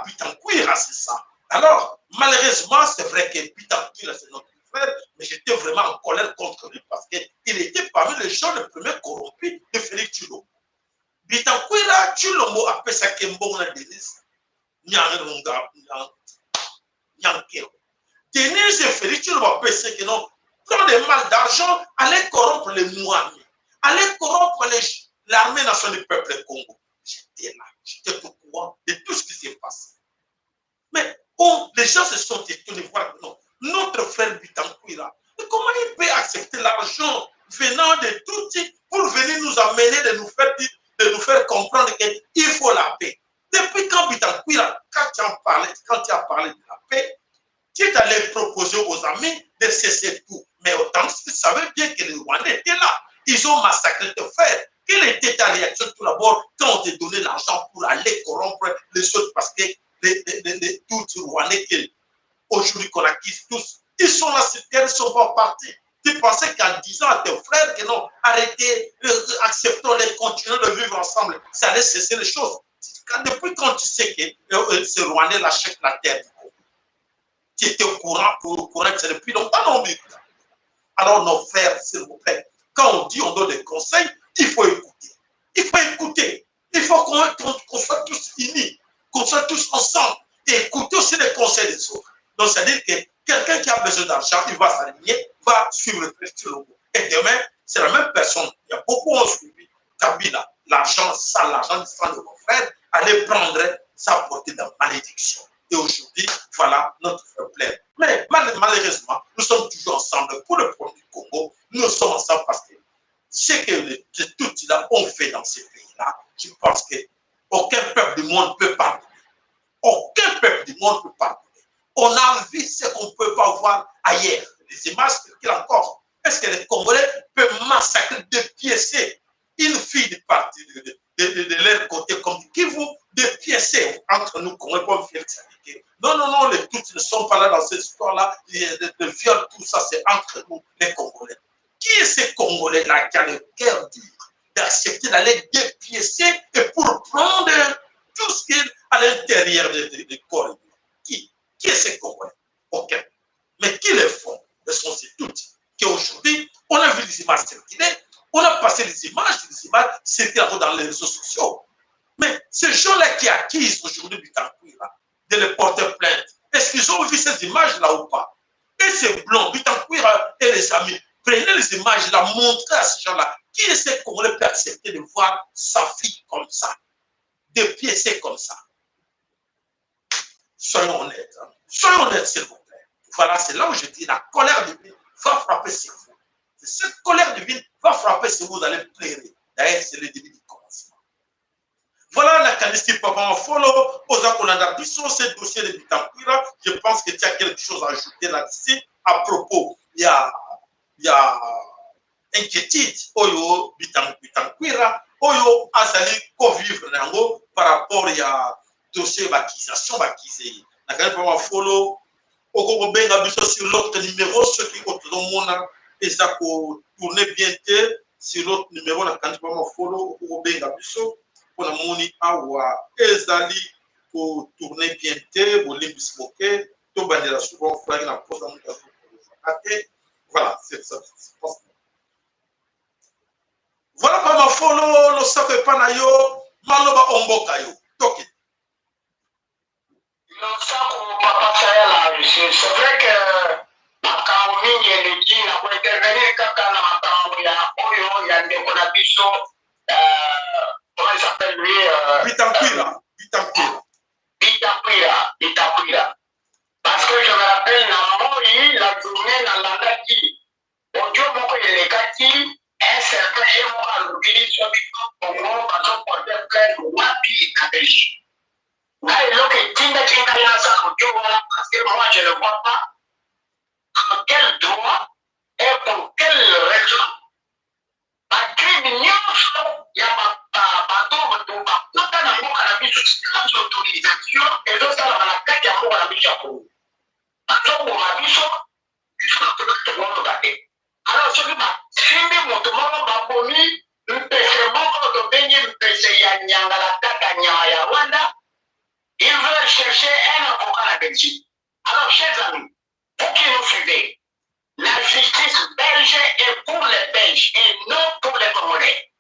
Bitakwira, c'est ça. Alors, malheureusement, c'est vrai que Bitakwira, c'est notre frère, mais j'étais vraiment en colère contre lui parce qu'il était parmi les gens les premiers corrompus de Félix Tshilombo. Bitakwira, Tshilombo appelle ça Kembonga Denise. Denise et Félix Tshilombo appellent ça que non, prendre des mal d'argent, aller corrompre les Mouami, aller corrompre l'armée nationale du peuple Congo. J'étais là, j'étais au courant de tout ce qui s'est passé. Mais les gens se sont étonnés, voir que non, notre frère Bitakwira, comment il peut accepter l'argent venant de tout type pour venir nous amener, de nous faire comprendre qu'il faut la paix? Depuis quand Bitakwira, quand tu as parlé de la paix, tu es allé proposer aux amis de cesser tout. Mais autant que tu savais bien que les Rwandais étaient là. Ils ont massacré ton frère. Quelle était ta réaction tout d'abord quand on t'a donné l'argent pour aller corrompre les autres? Parce que tous les Rwandais aujourd'hui qu'on acquise tous, ils sont là sur terre, ils ne sont pas partis. Tu pensais qu'en disant à tes frères que non, arrêtez, acceptons-les, continuons de vivre ensemble, ça allait cesser les choses. Depuis quand tu sais que ce Rwandais l'achète la terre, tu étais au courant, c'est depuis longtemps, non, mais alors nos frères, s'il vous plaît, quand on dit, on donne des conseils, il faut écouter. Il faut écouter. Il faut qu'on soit tous unis, qu'on soit tous ensemble et écouter aussi les conseils des autres. Donc, c'est-à-dire que quelqu'un qui a besoin d'argent, il va s'aligner, va suivre le président. Et demain, c'est la même personne. Il y a beaucoup ont suivi Kabila. L'argent, ça, l'argent du sang de mon frère, allait prendre sa portée de malédiction. Et aujourd'hui, voilà notre frère. Mais malheureusement, nous sommes toujours ensemble pour le problème du Congo. Nous sommes ensemble parce que ce que tout cela ont fait dans ces pays-là, je pense qu'aucun peuple du monde ne peut pardonner. Aucun peuple du monde ne peut pardonner. On a vu ce qu'on ne peut pas voir ailleurs. Les images qu'il encore. Est-ce que les Congolais peuvent massacrer, dépiécer une fille de parti de leur côté comme Kivu, dépiécer entre nous Congolais comme Félix Tshisekedi? Non, les Tutsis ne sont pas là dans cette histoire-là. Le viol, tout ça, c'est entre nous, les Congolais. qui est ce Congolais-là qui a le cœur dur d'accepter d'aller dépiécer et pour prendre tout ce qui est à l'intérieur du corps? Qui est ce Congolais? Aucun. Mais qui les font? Ce sont ces toutes qu'aujourd'hui, on a vu les images circuler, on a passé les images circulant dans les réseaux sociaux. Mais ces gens-là qui accusent aujourd'hui Bitancouira de les porter plainte, est-ce qu'ils ont vu ces images-là ou pas? Et ces blancs, Bitancouira et les amis, prenez les images-là, montrez à ces gens-là qui est ce qu'on peut accepter de voir sa fille comme ça, dépiécée comme ça. Soyons honnêtes, hein. Soyons honnêtes, s'il vous plaît. Voilà, c'est là où je dis la colère divine va frapper sur vous. Cette colère divine va frapper sur vous, vous allez pleurer. D'ailleurs, c'est le début du commencement. Voilà la candidature Papa Follow, aux Akolanda Bisso, ce dossier de Bitancouira. Je pense que tu as quelque chose à ajouter là-dessus. À propos, il y a inquiétude, Oyo Bitancouira, Oyo Azali, co-vivre par rapport à dossier d'accusation, d'accusé. La candidature Papa Follow, au Benga Bisso sur l'autre numéro, ceux qui ont tout le monde, et ça pour tourner bien sur l'autre numéro, la candidature Papa Follow, au Benga Bisso. Pour la moni awa ezali pour tourner bien te bolimbi smoke to bandela souvent frère na posa muta voilà c'est ça voilà pas ma follow lo sape pa na yo maloba omboka yo toki non ça pour papa ça là c'est vrai que makao mingi eleki na kuintervenir kaka na makao ya oyo ya ndeko na biso comment il s'appelle lui Bitancouira. Parce que je me rappelle, la journée dans la Laki, au Dieu, beaucoup de l'Ekati, un certain héros à l'oublier sur le Congo, parce qu'on portait plein de Wapi et Kabeji. Là, il y a que Tinda Yasa, au Dieu, voilà, parce que moi, je ne vois pas en quel droit et pour quelle raison. Un crime ignoble, il y a pas autorisation et donc ça va la carte à pour la mise à court. Alors, on a mis ça, alors, ce qui m'a filmé mon demande m'a promis, le pêchement de baigner le pêcher la tête à Rwanda, ils veulent chercher un avocat à la Belgique. Alors, chers amis, vous qui nous suivez, la justice belge est pour les Belges et non pour les Congolais.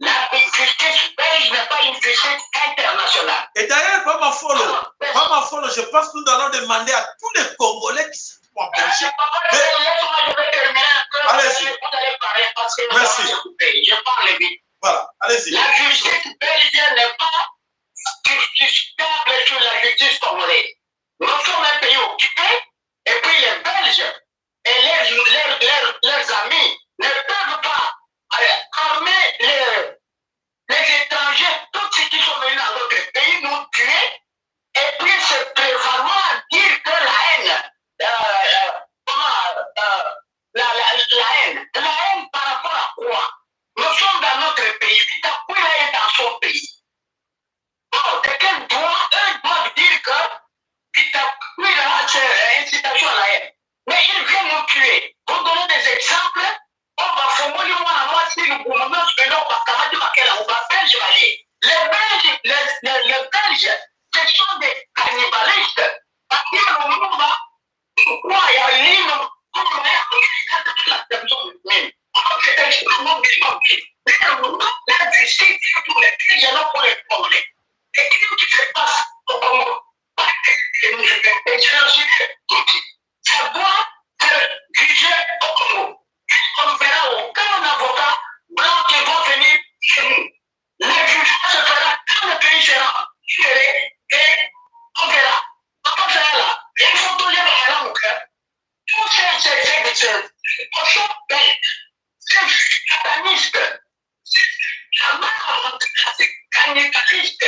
La justice belge n'est pas une justice internationale. Et d'ailleurs, Papa Follow, je pense que nous allons demander à tous les Congolais qui sont en Belgique. Je vais terminer un peu. Allez-y. Vous allez parler parce que merci. Je parle vite. Voilà, allez-y. La justice belge n'est pas justiciable sur la justice congolaise. Nous sommes un pays occupé et puis les Belges et leurs amis ne peuvent pas armer les étrangers, tous ceux qui sont venus dans notre pays, nous tuer, et puis se prévaloir dire que la haine, la haine par rapport à quoi? Nous sommes dans notre pays, Bitancouira est dans son pays. Bon, quelqu'un doit dire que Bitancouira c'est incitation à la haine. Mais ils viennent nous tuer. Pour donner des exemples, on va formuler moi si le gouvernement se fait parce qu'on va Belge aller. Les Belges, ce sont des cannibalistes. Parce que le monde va, pourquoi il y a une ligne, comme la personne même. C'est extrêmement difficile. La justice, pour les Belges, non pour les Congolais. Les crimes qui se passent au Congo, ça doit se juger au Congo. On ne verra aucun avocat blanc qui va venir chez nous. Le jugement se fera quand le pays sera géré et on verra. On verra là. Il faut tout lire dans la langue. Tout c'est cochon bête. C'est sataniste. C'est canibaliste.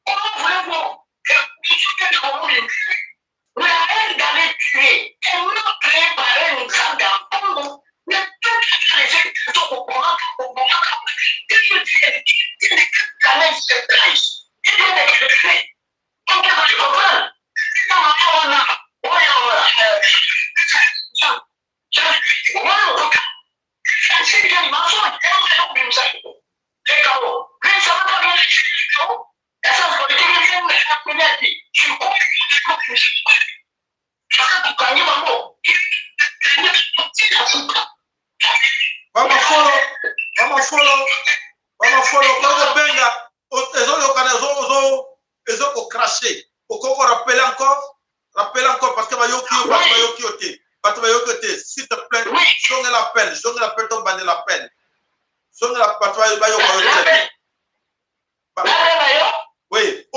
Comment voulez-vous que tout ce que nous voulons la haine d'aller tuer est non créée par un grande enfant. Mais toutes les institutions au courant, il se trahissent. Il y a des créés. Donc, tu comprends? Vamos follow, quand benga, ils ont craché. Pourquoi rappeler encore parce que s'il te plaît, sonne l'appel, ton bandé l'appel. Sonne la oui,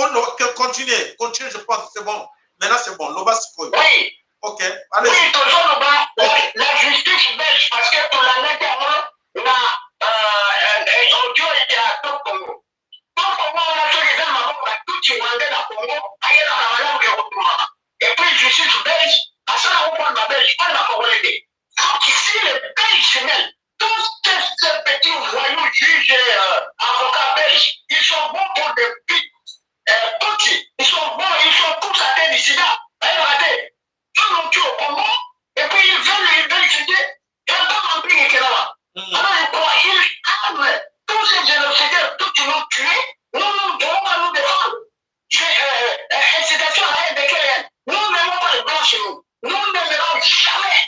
continue, je pense, c'est bon. Maintenant, c'est bon, l'Oba c'est quoi? Oui. Ok, allez. Oui, toujours la justice belge, parce que pour l'année dernière, audio était à Top Congo. Top Congo, on a fait les armes à tout Chiwandé dans Congo, ailleurs dans la madame qui est et puis justice belge, à ça, on prend la belge, pas la Congolais. Donc ici, les Belges, tous ces petits voyous, juges, avocats belges, ils sont bons pour des pics. Ils sont bons, ils sont tous atteints du sida. Regardez, ils ont tué au Congo, et puis ils veulent étudier. Il y a pas d'empire qui est là-bas. Alors ils arment tous ces génocidaires, tous qui l'ont tué, nous devons nous défendre. Incitation à la haine. Nous n'aimons pas les blancs chez nous. Nous n'aimerons jamais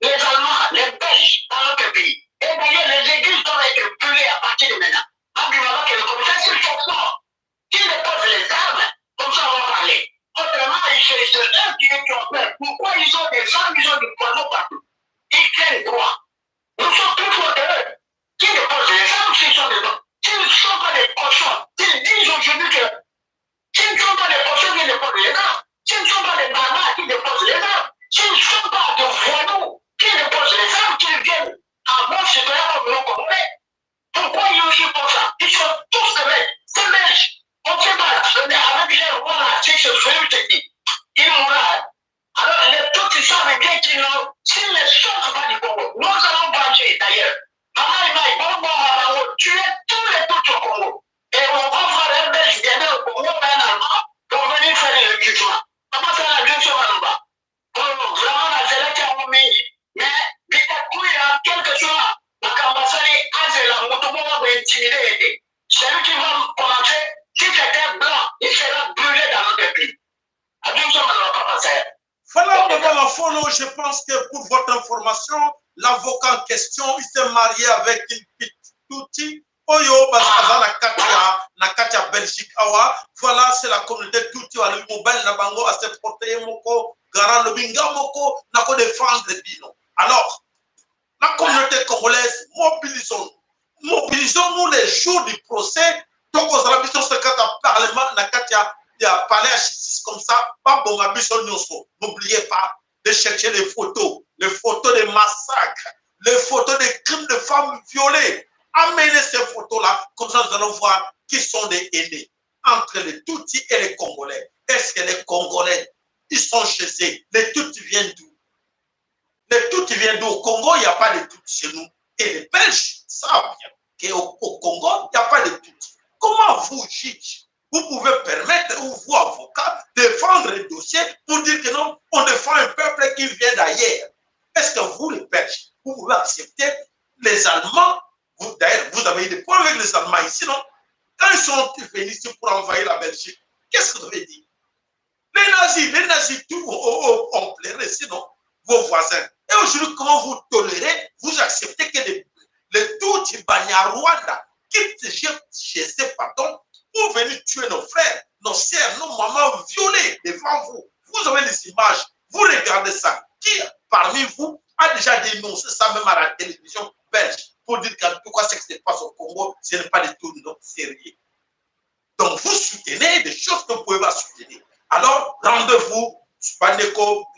les Allemands, les Belges dans notre pays. Et d'ailleurs, les églises doivent être brûlées à partir de maintenant. En disant que le commissaire, c'est le forcement. Qui dépose les armes, comme ça on va parler. Autrement, c'est eux qui ont peur. Pourquoi ils ont des armes, ils ont des poignons partout? Ils craignent quoi? Nous sommes plus forts que eux. Qui dépose les armes s'ils sont des blancs? S'ils ne sont pas des cochons, s'ils disent aujourd'hui que s'ils ne sont pas des cochons qui déposent les armes, s'ils ne sont pas des barbares qui déposent les armes, s'ils ne sont pas des voyous qui déposent les armes, qu'ils viennent en bon citoyen comme nous Congolais. Pourquoi ils aussi pour ça? Ils sont tous des mecs. C'est belges. On fait mal, avec les rois, c'est ce film technique. Ils ont là. Alors, les tous, ils savent bien qu'ils n'ont, s'ils ne sortent pas du Congo, nous allons brancher d'ailleurs. Maman, on va tuer tous les tout au Congo. Et on va faire un belge gagner au Congo, un Allemand, pour venir faire le jugement. Comment faire la justice là-bas? Vraiment, la sélection a mis, mais, vite à coup, il y a quelque chose là. La Kambassali, Azela, Motomo va intimider. Celui qui va commencer, si c'était blanc, il sera brûlé dans notre pays. Voilà, la follow, je pense que pour votre information, l'avocat en question, il s'est marié avec une petite Touti. Oyo, Nakatia Belgique, Awa. Voilà, c'est la communauté Touti, le mobile Nabango, à se porter Moko, Garan, le Binga Moko, n'a qu'à défendre Bino. Alors, la communauté congolaise, mobilisons-nous les jours du procès. Donc, aux ambitions, c'est quand un parlement, il y a parlé à justice comme ça, pas bon, n'oubliez pas de chercher les photos des massacres, les photos des crimes de femmes violées. Amenez ces photos-là, comme ça nous allons voir qui sont des aînés entre les Tutsis et les Congolais. Est-ce que les Congolais, ils sont chez eux? Les Tutsis viennent d'où? Les Tutsis viennent d'où? Au Congo, il n'y a pas de Tutsis chez nous. Et les Belges savent bien qu'au Congo, il n'y a pas de Tutsis. Comment vous, juge, vous pouvez permettre, ou vous, avocat, défendre le dossier pour dire que non, on défend un peuple qui vient d'ailleurs? Est-ce que vous, les Belges, vous pouvez accepter les Allemands? D'ailleurs, vous avez eu des problèmes avec les Allemands ici, non? Quand ils sont venus ici pour envahir la Belgique, qu'est-ce que vous avez dit? Les nazis, tout ont plairé, sinon, vos voisins. Et aujourd'hui, comment vous tolérez, vous acceptez que les Tutsis Banyarwanda quittent chez eux, pardon, pour venir tuer nos frères, nos sœurs, nos mamans violées devant vous. Vous avez les images, vous regardez ça. Qui parmi vous a déjà dénoncé ça même à la télévision belge pour dire qu'en tout cas, ce qui se passe au Congo, ce n'est pas du tout sérieux. Donc, vous soutenez des choses que vous ne pouvez pas soutenir. Alors, rendez-vous,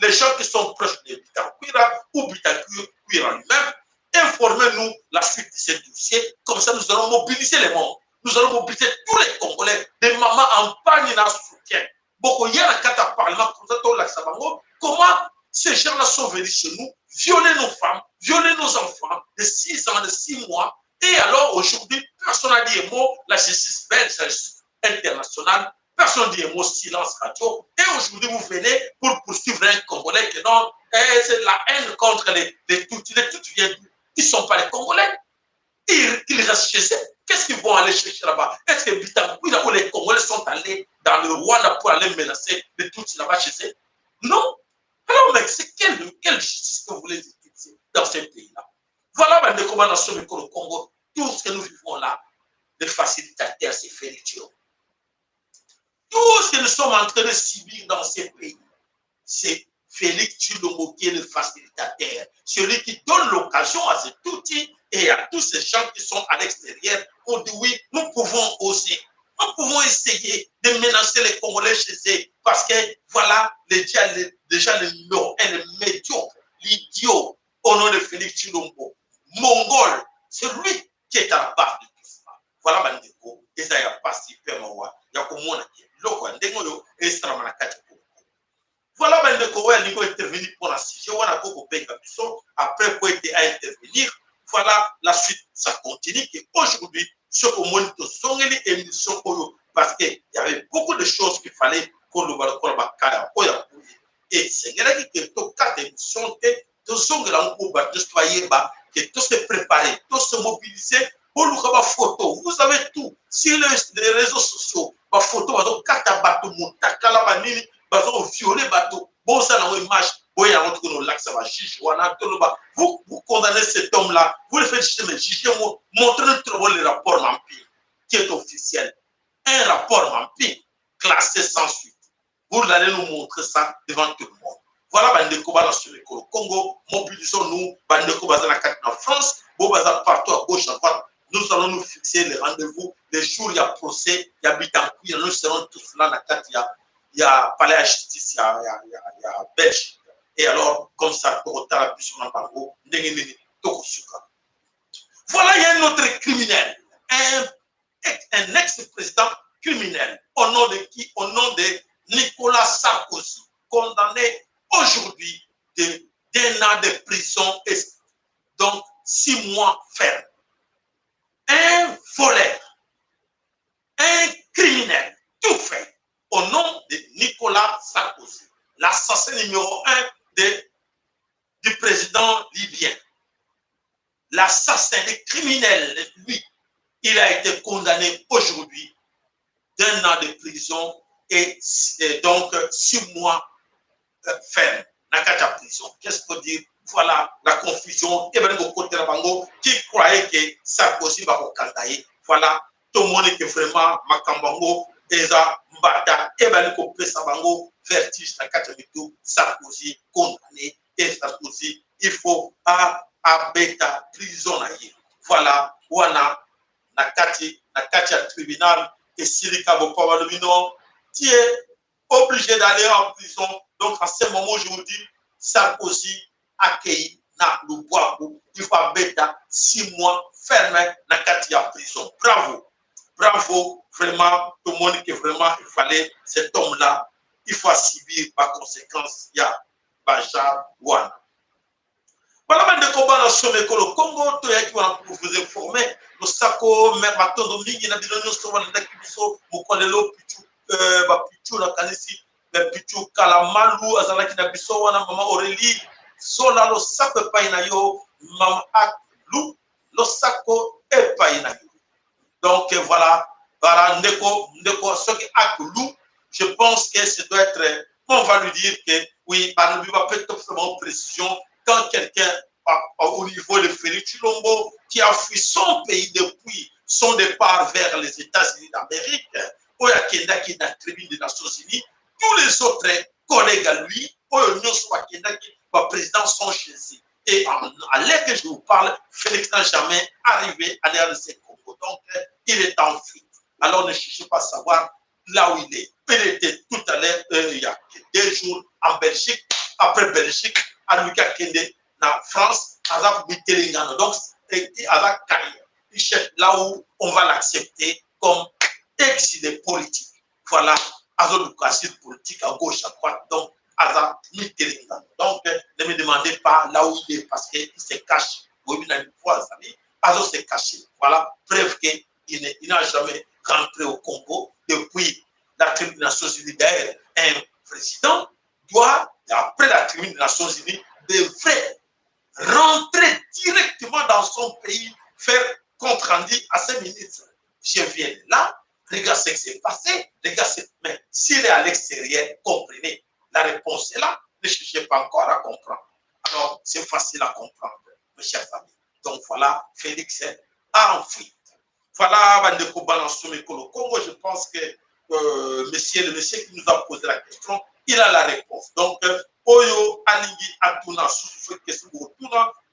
les gens qui sont proches de Bitakwira ou Bitakwira lui-même, informez-nous la suite de ce dossier. Comme ça, nous allons mobiliser les membres. Nous allons mobiliser tous les Congolais, des mamans en panne en soutien. Beaucoup hier, à Kata Parlement, comment ces gens-là sont venus chez nous, violer nos femmes, violer nos enfants de 6 ans, de 6 mois. Et alors, aujourd'hui, personne n'a dit un mot, la justice belge, la justice internationale, personne n'a dit un mot, silence radio. Et aujourd'hui, vous venez pour poursuivre un Congolais que non, c'est la haine contre les Tutsis. Les Tutsis viennent d'où? Ils ne sont pas les Congolais. Ils restent chez eux. Qu'est-ce qu'ils vont aller chercher là-bas? Est-ce que Bitakwira ou les Congolais sont allés dans le Rwanda pour aller menacer les Tutsis là-bas chez eux? Non. Alors, mais c'est quelle justice que vous voulez utiliser dans ce pays-là? Voilà, ben, comment dans le Congo, tout ce que nous vivons là, les facilitateurs, c'est Félix. Tout ce que nous sommes en train de subir dans ces pays, c'est Félix Tshilombo qui est le facilitateur, celui qui donne l'occasion à cet outil et à tous ces gens qui sont à l'extérieur pour dire oui, nous pouvons oser. Nous pouvons essayer de menacer les Congolais chez eux parce que voilà, déjà le numéro 1, le médiocre, l'idiot, au nom de Félix Tshilombo, mongol, c'est lui qui est à la base de tout ça. Voilà, Bandeko, et ça y a passé, il y a comme on a dit, l'oko, et ça m'a dit. Voilà, Bandeko, il faut intervenir pour la sujet, on a beaucoup de pays après pour être à intervenir. Voilà, la suite, ça continue. Et aujourd'hui, ce qu'on monte son émission, parce qu'il y avait beaucoup de choses qu'il fallait qu'on le voit. Et c'est vrai que tout cas d'émission, tout ce que tout se préparer, tout se mobiliser pour nous faire photo. Vous avez tout sur les réseaux sociaux. Ma photo, va donc quatre bateaux, mon takala banini, va donc violer bateau. Bon, ça dans une image. Vous condamnez cet homme-là, vous le faites juger, montrez-nous le rapport Mampi, qui est officiel. Un rapport Mampi, classé sans suite. Vous allez nous montrer ça devant tout le monde. Voilà, Bandeko Bala sur le Congo, mobilisons-nous, Bandeko Bazana en France, Bobaza partout à gauche, à droite. Nous allons nous fixer les rendez-vous. Les jours, il y a procès, il y a Bitancourt, nous serons tous là, il y a Palais à Justice, il y a Belgique. Et alors, comme ça, voilà, il y a un autre criminel, un ex-président criminel, au nom de qui? Au nom de Nicolas Sarkozy, condamné aujourd'hui d'un an de prison et donc 6 mois ferme. Un voleur, un criminel, tout fait, au nom de Nicolas Sarkozy, l'assassin numéro 1 du président libyen. L'assassin, le criminel, lui, il a été condamné aujourd'hui d'1 an de prison et donc 6 mois ferme. Nakata prison. Qu'est-ce qu'on dit? Voilà la confusion. Et bien, côté de Bango, qui croyait que Sarkozy va cantailler. Voilà, tout le monde est vraiment Makambango, Eza, Mbata, et bien, le couple Sabango, vertige, Nakata Mitou, Sarkozy, condamné. Et Sarkozy, il faut à bêta prison. Voilà, Wana, Nakati tribunal, et Silika Bopavalomino, qui est obligé d'aller en prison. Donc, à ce moment, aujourd'hui, Sarkozy accueilli dans le bois. Il faut bêta 6 mois fermé dans la prison. Bravo. Bravo. Vraiment, tout le monde qui vraiment, il fallait cet homme-là, il faut subir par conséquence, il y a Baja Wana. Voilà, de combat dans le Congo, tout est pour vous informer. Le Sako, même à tout le monde, il y a des gens qui sont dans le Pichu, la Kanisi. Le Pichu Kalamalu, Azalaki na biso wana mama Aurélie, sola lo sako paina yo, mama Aklu, lo sako e paina yo. Donc voilà, voilà, ndeko soki Aklu, je pense que ça doit être, on va lui dire que oui, par le va peut-être en précision, quand quelqu'un au niveau de Félix Tshilombo, qui a fui son pays depuis son départ vers les États-Unis d'Amérique, ou à Kenda qui est dans la tribune des Nations Unies, tous les autres collègues à lui, le président sont chez eux. Et à l'heure que je vous parle, Félix n'a jamais arrivé à l'ère de ces Congo. Donc, il est en fuite. Alors, ne cherchez pas à savoir là où il est. Il était tout à l'heure, il y a 2 jours, en Belgique, après Belgique, à Lucas Kende, en France, à Mitterrand. Donc, il cherche là où on va l'accepter comme exilé politique. Voilà. Azoloukassir politique à gauche, à droite, donc Aza Mitterrand. Donc, ne me demandez pas là où il est parce qu'il se cache. Oui, il a une fois, Azo s'est caché. Voilà, preuve qu'il n'a jamais rentré au Congo depuis la tribune des Nations Unies. D'ailleurs, un président doit, après la tribune des Nations Unies, devrait rentrer directement dans son pays, faire compte rendu à ses ministres. Je viens là. Regarde ce qui s'est passé, regarde mais s'il est à l'extérieur, comprenez, La réponse est là. Ne cherchez pas encore à comprendre. Alors, c'est facile à comprendre, mes chers amis. Donc voilà, Félix a en fuite. Voilà, Bandeko Balansome Kolo Congo, je pense que le monsieur qui nous a posé la question, il a la réponse. Donc, Oyo Alingi Atuna,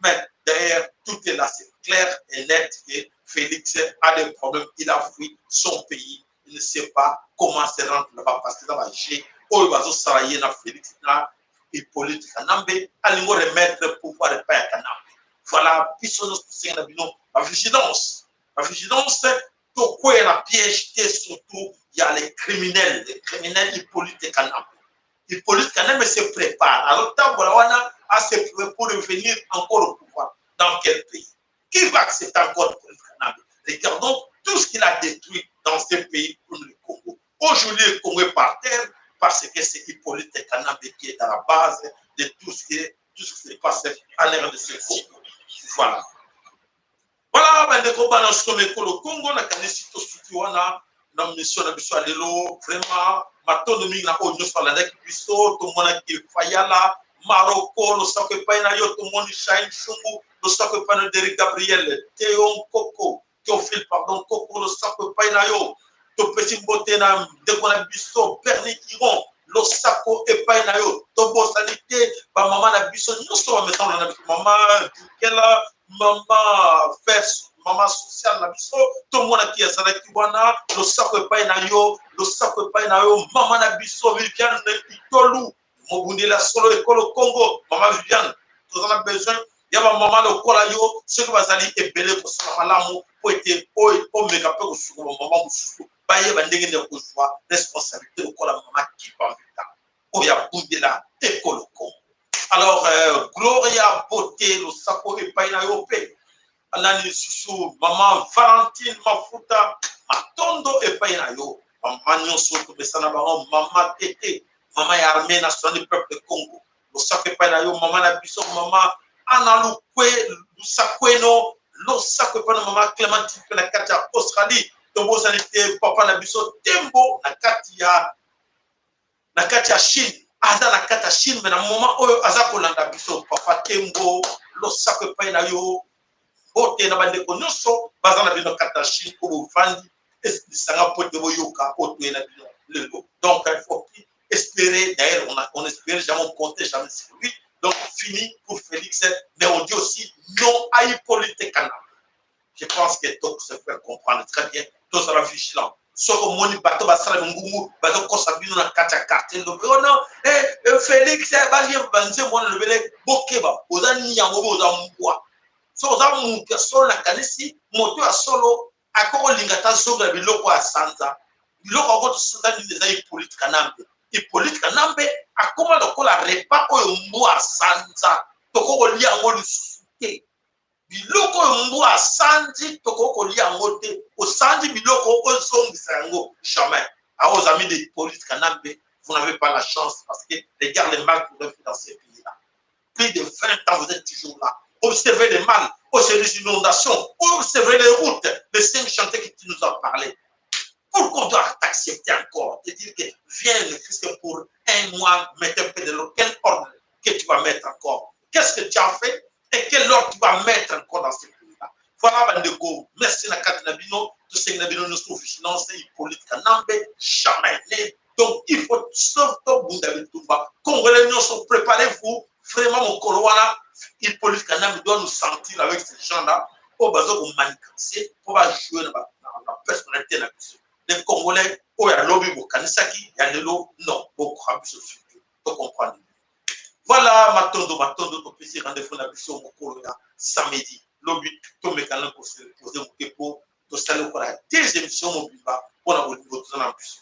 mais derrière, tout est là, c'est clair et net que Félix a des problèmes, il a fui son pays, il ne sait pas comment se rendre là-bas parce que là-bas, j'ai Oyo Bazo Saraye na Félix na Hippolyte Kanambe, Alingo remettre le pouvoir de Père Kanambe. Voilà, la vigilance. La vigilance, tout quoi est la piège, surtout, il y a les criminels Hippolyte Kanambe. Hippolyte Kanambe se prépare. Alors, Taboulawana a se préparé pour revenir encore au pouvoir. Dans quel pays? Qui va accepter encore Hippolyte Kanambe? Regardons tout ce qu'il a détruit dans ce pays pour le Congo. Aujourd'hui, le Congo est par terre parce que c'est Hippolyte Kanambe qui est à la base de tout ce qui se passe à l'ère de ce Congo. Voilà. Voilà, bandeko bana someko le Congo na kanisi to suki wana na mission na biso alelo vraiment matondo mingi na oyo nyonso alandaki biso tomonaki Fayala Maroko losako epai na yo tomoni Shine Shungu losako epai na Derek Gabriel Théo Koko Théophile pardon Koko losako epai na yo topesi mbote na ndeko na biso Bernie Iron losako epai na yo tobosani te bamama na biso nyonso bametano na biso mama Dukela mama first mama social na biso to mona ki azalaki wana losako epai na yo mama na biso Viviane Itolu mobundela solo ekolo Congo mama Viviane tozana besoin ya ba mama lokola yo soki bazali ebele kosala malamu po ete omeka pe kosuka mama mosusu bayeba ndenge nde kozwa responsabilité lokola mama kipamvita oyo abundela ekolo Congo. Alors, Gloria Beauté, le sapo epai na yo pe. Alani susu, maman Valentine Mafuta, matondo epai na yo. Maman nyonso to besana bango, maman Tété, maman ya armée nationale du peuple de Congo. Le sapo epai na yo, maman na biso, maman Ana Lukwe, Lusakweno, le sapo epai na maman Clémentine pe na kati ya Australie. Tobo sanité papa na biso Tembo na kati ya Chine. Aza na kata Chine mais na moment oyo aza kolanda biso papa Tembo losako epai na yo bote na bandeko nyonso baza na bino kata Chine oyo vandi esanga pote boyoka oto na bino lelo. Donc il faut espérer, d'ailleurs on espère jamais, on comptait jamais sur lui. Donc fini pour Félix, mais on dit aussi non à Hippolyte Kanambe. Je pense que tout se fait comprendre très bien, tout sera vigilant. Soko moni bato basala ngumu bato kosa bino na kati ya quartier lo oh non Félix ba je banze mona le bele bokeba ozani yango boza mbwa so oza muke solo na kanisi moto ya solo akoko lingata zonga biloko ya sanza biloko ko sanza ni za Hippolyte Kanambe akoma lokola repa oyo mbwa sanza tokoko lia yango lisusu te biloko mbwa sanji tokoko lia yango te osanji biloko ozongisa yango jamais. À aux amis de Hippolyte Kanambe, vous n'avez pas la chance parce que regardez les mal que vous avez fait dans ces pays-là. Plus de 20 ans, vous êtes toujours là. Observez les mal, observez les inondations, observez les routes, les 5 chantiers que tu nous as parlé. Pourquoi on doit t'accepter encore? Te dire que viens ne fût que pour un mois, mettre un peu de l'eau. Quel ordre que tu vas mettre encore? Qu'est-ce que tu as fait? Et quel ordre tu vas mettre encore dans ces pays-là? Voilà, Bandeko. Merci, Nakati Nabino. Tout ce que Nabino nous trouve vigilance, Hippolyte Kanambe, jamais. Donc, il faut sauver ton Bundabi Touba. Congolais, nous sommes préparez-vous. Vraiment, mon Kolowana, Hippolyte Kanambe doit nous sentir avec ces gens-là. Pour nous manigancer, pour jouer dans la personnalité de la personne. Les Congolais, il y a lobby pour Kanisaki, il y a le non, pour comprendre. Voilà, Matondo, ton petit rendez-vous na biso mokolo ya samedi. Lobby, to mekana pour se poser mon kepo, to saler pour la deuxième émission mobimba, pour la bolingo to na biso.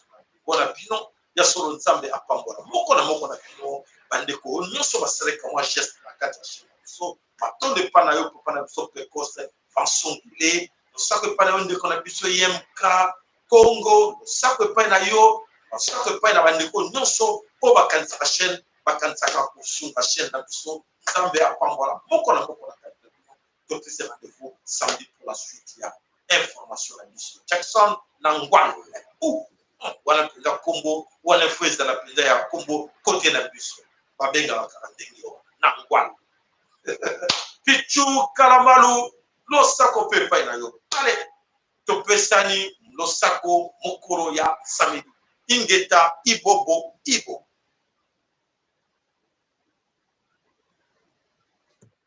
Voilà, bino, ya solo nzambe apambola. Moko na bino, bandeko, nyonso basereka moi geste na kati ya chez biso. Matondo pana yo pour pana biso précoce, façon guilé, sako pana yo ndeko na biso YMK Congo, sako pana yo, sako pana bandeko nyonso po bakanisa la chaîne. Bakansaka kusunga chaîne na biso nzambe apambola moko na donc c'est rendez-vous samedi pour la suite ya information la mission Jackson Nangwang ou wana mpenza kombo wana fo ezala mpenza ya kombo kote na biso babengaka kaka ndenge wana na ngwana pichu kalamalu losako mpe epai na yo ale topesani losako mokolo ya samedi ingeta ibobo ibo